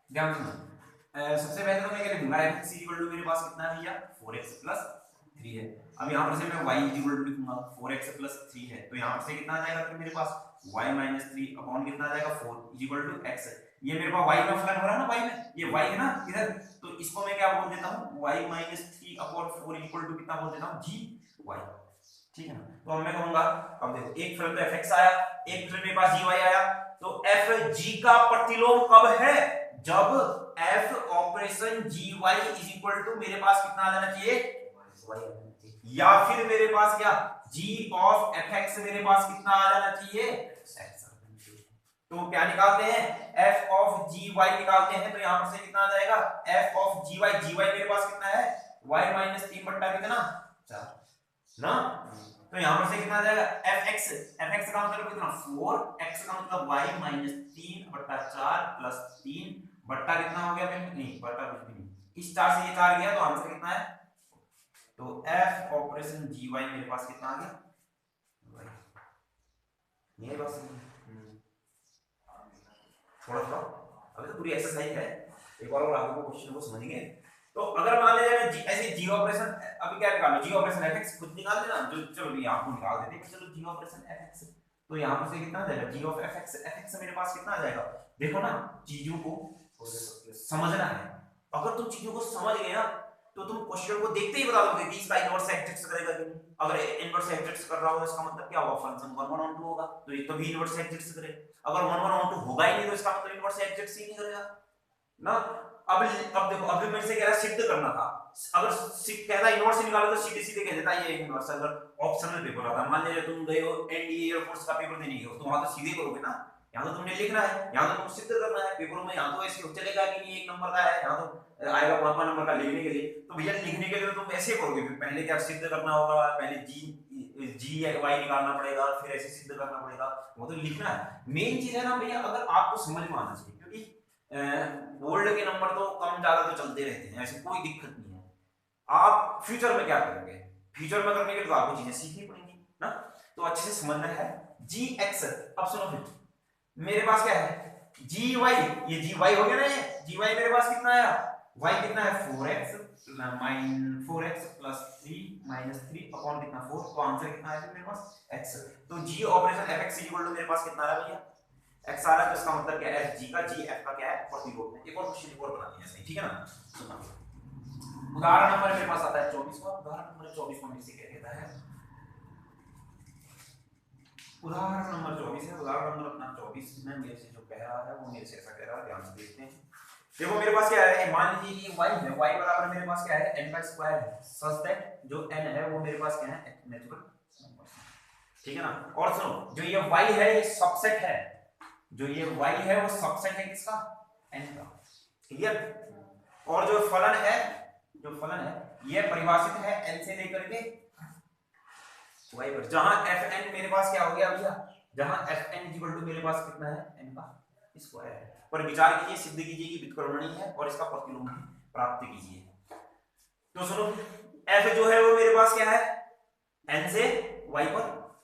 ध्यान सुनो, सबसे पहले तो मैं क्या लिखूंगा fx इक्वल टू मेरे पास कितना है भैया 4x + 3 है। अब यहाँ पर से मैं y इक्वल टू लिखूंगा 4x + 3 है, तो यहाँ पर से कितना आ जाएगा फिर मेरे पास y - 3 अपॉन कितना आ जाएगा 4 इक्वल टू x। ये मेरे पास y का फलन हो रहा है ना, y में ये y है ना इधर, तो इसको मैं क्या बोल देता हूँ y - 3 अपॉन 4 इक्वल टू कितना बोल देता हूँ g y, ठीक है ना। तो अब मैं कहूंगा, अब देखो एक फलन तो fx आया, एक फलन मेरे पास gy आया, तो fg का प्रतिलोम कब है, जब f operation gy is equal to मेरे पास कितना आ जाना चाहिए y, या फिर मेरे पास क्या g ऑफ fx मेरे पास कितना आ जाना चाहिए x। तो क्या निकालते हैं f ऑफ gy निकालते हैं, तो यहां पर से कितना आ जाएगा f ऑफ gy मेरे पास कितना है y - 3 बट्टा कितना 4 ना। तो यहां पर से कितना आ जाएगा fx का मतलब कितना 4, x का मतलब y - 3/4 + 3 बट्टा कितना हो गया फिर नहीं बट्टा कुछ भी नहीं, इस 4 से ये 4 गया तो आंसर कितना है, तो f ऑपरेशन gy मेरे पास कितना आ गया ये बस थोड़ा थोड़ा अभी तो पूरी एक्सरसाइज है, एक बार और आगे को क्वेश्चन को समझेंगे। तो अगर मान लिया जाए ऐसे जी ऑपरेशन, अभी क्या निकालना जी ऑपरेशन fx खुद निकाल देना, जो चलो भी आपको निकाल देते हैं, चलो जी ऑपरेशन fx, तो यहां पर से कितना आ जाएगा जी ऑफ fx से मेरे पास कितना आ जाएगा। देखो ना चीजों को समझना है, अगर तुम चीजों को समझ गए ना तो तुम क्वेश्चन को देखते ही बता दोगे कि इसका इनवर्स एग्जिस्ट करेगा कि नहीं। अगर इनवर्स एग्जिस्ट कर रहा होगा इसका मतलब क्या होगा फंक्शन 1 1 2 होगा, तो ये तो भी इनवर्स एग्जिस्ट करेगा। अगर 1 1 2 होगा ही नहीं तो इसका मतलब इनवर्स एग्जिस्ट ही नहीं करेगा ना। अब देखो अभी मेरे से कह रहा सिद्ध करना था, अगर कहता इनवर्स निकालो तो सीधे सीधे कह देता ये इनवर्स। अगर ऑप्शनल पेपर आता, मान लीजिए तुम गए हो एनडीए एयरफोर्स का पेपर देने गए हो, तो वहां तो सीधे करोगे ना, यहाँ तो तुमने लिखना है, यहाँ तो तुम सिद्ध करना है। पेपरों में यहाँ तो ऐसे चलेगा कि नहीं 1 नंबर का है, यहाँ तो आएगा 5 नंबर का लिखने के लिए, तो भैया लिखने के लिए तुम ऐसे करोगे, फिर पहले क्या सिद्ध करना होगा, पहले जी वाई निकालना पड़ेगा, फिर ऐसे सिद्ध करना पड़ेगा, वो तो लिखना है। मेन चीज है ना भैया, अगर आपको समझ में आना चाहिए, क्योंकि बोर्ड के नंबर तो कम ज्यादा तो चलते रहते हैं, ऐसी कोई दिक्कत नहीं है। आप फ्यूचर में क्या करोगे, फ्यूचर में करने के लिए तो आपको चीजें सीखनी पड़ेंगी ना, तो अच्छे से समझना है। जी एक्स, अब सुनो फिर मेरे पास क्या है जी वाई, ये जी वाई हो गया ना, ये जी वाई मेरे पास कितना आया, वाई कितना है 4x + 3 - 3 अपॉन कितना 4, तो आंसर कितना आया मेरे पास x। तो जी ऑपरेशन fx इक्वल टू मेरे पास कितना आ रहा है भैया x आ रहा है, तो इसका मतलब क्या है fg का gf का क्या है प्रतिलोम है। एक और क्वेश्चन और बना दिया सही, ठीक है ना। सुना उदाहरण नंबर मेरे पास आता है 24 का, उदाहरण नंबर 24 में से क्या कहता है, उदाहरण नंबर 24 है, उदाहरण नंबर अपना 24 में मेरे से जो कह रहा है वो मेरे से ऐसा कह रहा है, ध्यान से देखते हैं। देखो मेरे पास क्या है, मान लीजिए कि y है, y बराबर मेरे पास क्या है n का स्क्वायर है, सच दैट जो n है वो मेरे पास क्या है नेचुरल नंबर, ठीक है ना। और सुनो जो ये y है ये सबसेट है, जो ये y है वो सबसेट है किसका n का। क्लियर? और जो फलन है ये परिभाषित है n से लेकर के y पर, जहां fn मेरे पास क्या हो गया भैया, जहां fn इक्वल टू मेरे पास कितना है, n का स्क्वायर है। पर विचार कीजिए, सिद्ध कीजिए कि व्युत्क्रमणीय है और इसका प्रतिलोम प्राप्त कीजिए। तो सुनो, f जो है वो मेरे पास क्या है, n से y पर,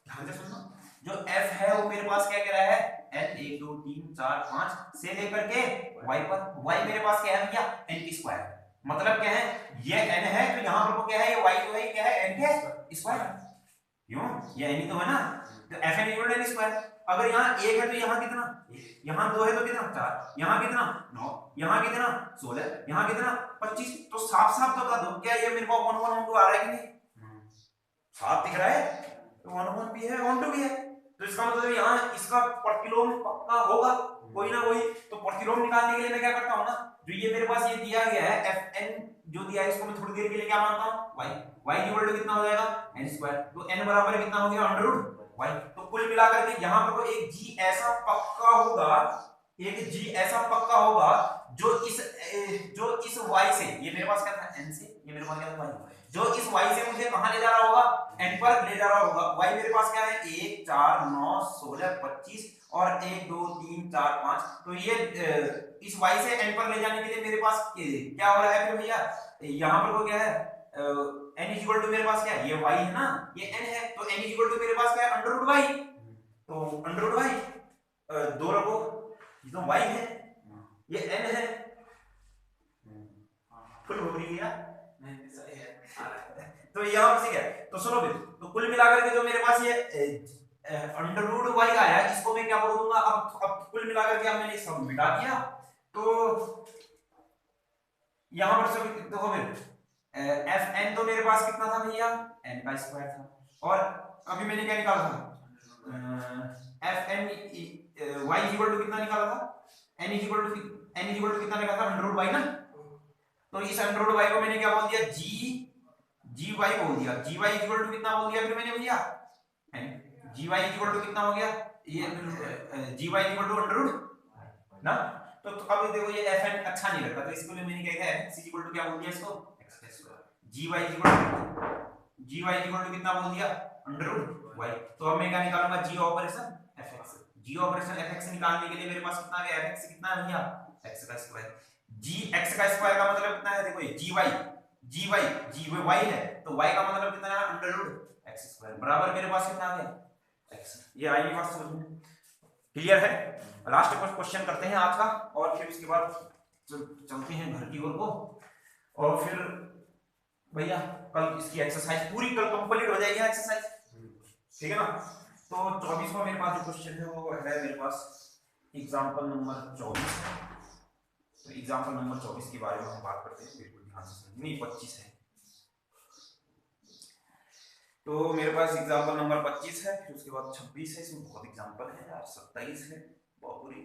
ध्यान से सुनना, जो f है वो मेरे पास क्या कह रहा है, n 1 2 3 4 5 से लेकर के y पर, y मेरे पास क्या है भैया, n की स्क्वायर। मतलब क्या है, ये n है तो यहाँ पर क्या है, ये y जो है क्या है, n के स्क्वायर। क्यों, ये n ही तो है ना, तो fn equal to n square. अगर यहाँ 1 है तो यहाँ कितना, यहाँ 2 है तो कितना 4, यहाँ कितना 9, यहाँ कितना 16, यहाँ कितना 25। तो साफ साफ बता दो, क्या ये मेरे को 1 1 1 2 आ रहा है कि नहीं, साफ दिख रहा है, तो 1 1 भी है 1 2 भी है। तो इसका मतलब यहाँ इसका प्रतिलोम पक्का होगा कोई ना कोई। तो प्रतिलोम निकालने के लिए मैं क्या करता हूँ ना, जो ये मेरे पास ये दिया गया है fn जो दिया है, इसको मैं थोड़ी देर के लिए क्या मानता हूँ, y इक्वल टू कितना हो जाएगा, n स्क्वायर। तो n बराबर कितना हो गया, अंडर रूट y। तो कुल मिलाकर के यहाँ पर तो एक g ऐसा पक्का होगा, एक g ऐसा पक्का होगा जो इस y से, ये मेरे पास क्या था n से, ये मेरे पास क्या था y, जो इस y से मुझे कहां ले जा रहा होगा, n पर ले जा रहा होगा। y मेरे पास क्या है, 1 4 9 16 25 और 1 2 3 4 5। तो ये इस y से n पर ले जाने के लिए मेरे पास क्या हो रहा है फिर भैया, यहाँ पर वो क्या है, n इक्वल टू मेरे पास क्या है, ये y है ना, ये n है, तो n इक्वल टू मेरे पास क्या है, अंडर रूट y। तो अंडर रूट y दो रखो, ये तो y है, ये n है, फुल हो रही है। तो यहाँ से क्या है, तो सुनो फिर, तो कुल मिलाकर के जो मेरे पास ये अंडर रूट y का है, इसको मैं क्या बोल दूंगा, अब कुल मिलाकर के मैंने सब मिटा दिया। तो यहाँ पर सब देखो फिर fn तो मेरे पास कितना था भैया, n का स्क्वायर था, और अभी मैंने क्या निकाला था, fn y इक्वल टू कितना निकाला था, n इक्वल टू कितना निकाला था, अंडर रूट y ना। तो इस अंडर रूट y को मैंने क्या बोल दिया, gy बोल दिया, gy इक्वल टू कितना बोल दिया फिर मैंने भैया, gy इक्वल टू कितना हो गया, ये gy equal to under root ना। तो अब देखो ये fn अच्छा नहीं लगता, तो इसको मैंने क्या किया, fx इक्वल टू क्या बोल दिया इसको, gy इक्वल टू कितना बोल दिया, अंडर रूट y। तो अब मैं क्या निकालूंगा, g ऑपरेशन fx निकालने के लिए मेरे पास कितना है, fx कितना है भैया, x का स्क्वायर। x का स्क्वायर का मतलब कितना है, देखो ये gy है, तो y का मतलब कितना है, अंडर रूट x स्क्वायर बराबर मेरे पास कितना आ गया, x। ये आई बात समझ में क्लियर है। लास्ट क्वेश्चन करते हैं आज का, और फिर उसके बाद चलते हैं घर की ओर को, और फिर भैया कल इसकी एक्सरसाइज पूरी कल कंप्लीट हो जाएगी एक्सरसाइज, ठीक है ना। तो 24वां मेरे पास जो क्वेश्चन है वो है मेरे पास एग्जांपल नंबर 24 है। तो एग्जांपल नंबर 24 के बारे में हम बात करते हैं, बिल्कुल ध्यान से सुनिए, नहीं 25 है। तो मेरे पास एग्जांपल नंबर 25 है, फिर उसके बाद 26 है, इसमें बहुत एग्जांपल है यार, 27 है, बहुत पूरी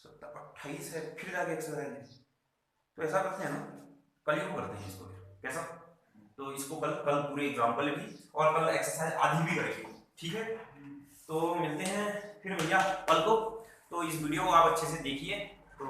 28 है, फिर जाके एक्सरसाइज है। तो ऐसा करते हैं ना, कल ही करते हैं इसको, कैसा, तो इसको कल पूरे एग्जांपल भी और कल एक्सरसाइज आधी भी करेंगे, ठीक है। तो मिलते हैं फिर भैया कल को। तो इस वीडियो को आप अच्छे से देखिए। तो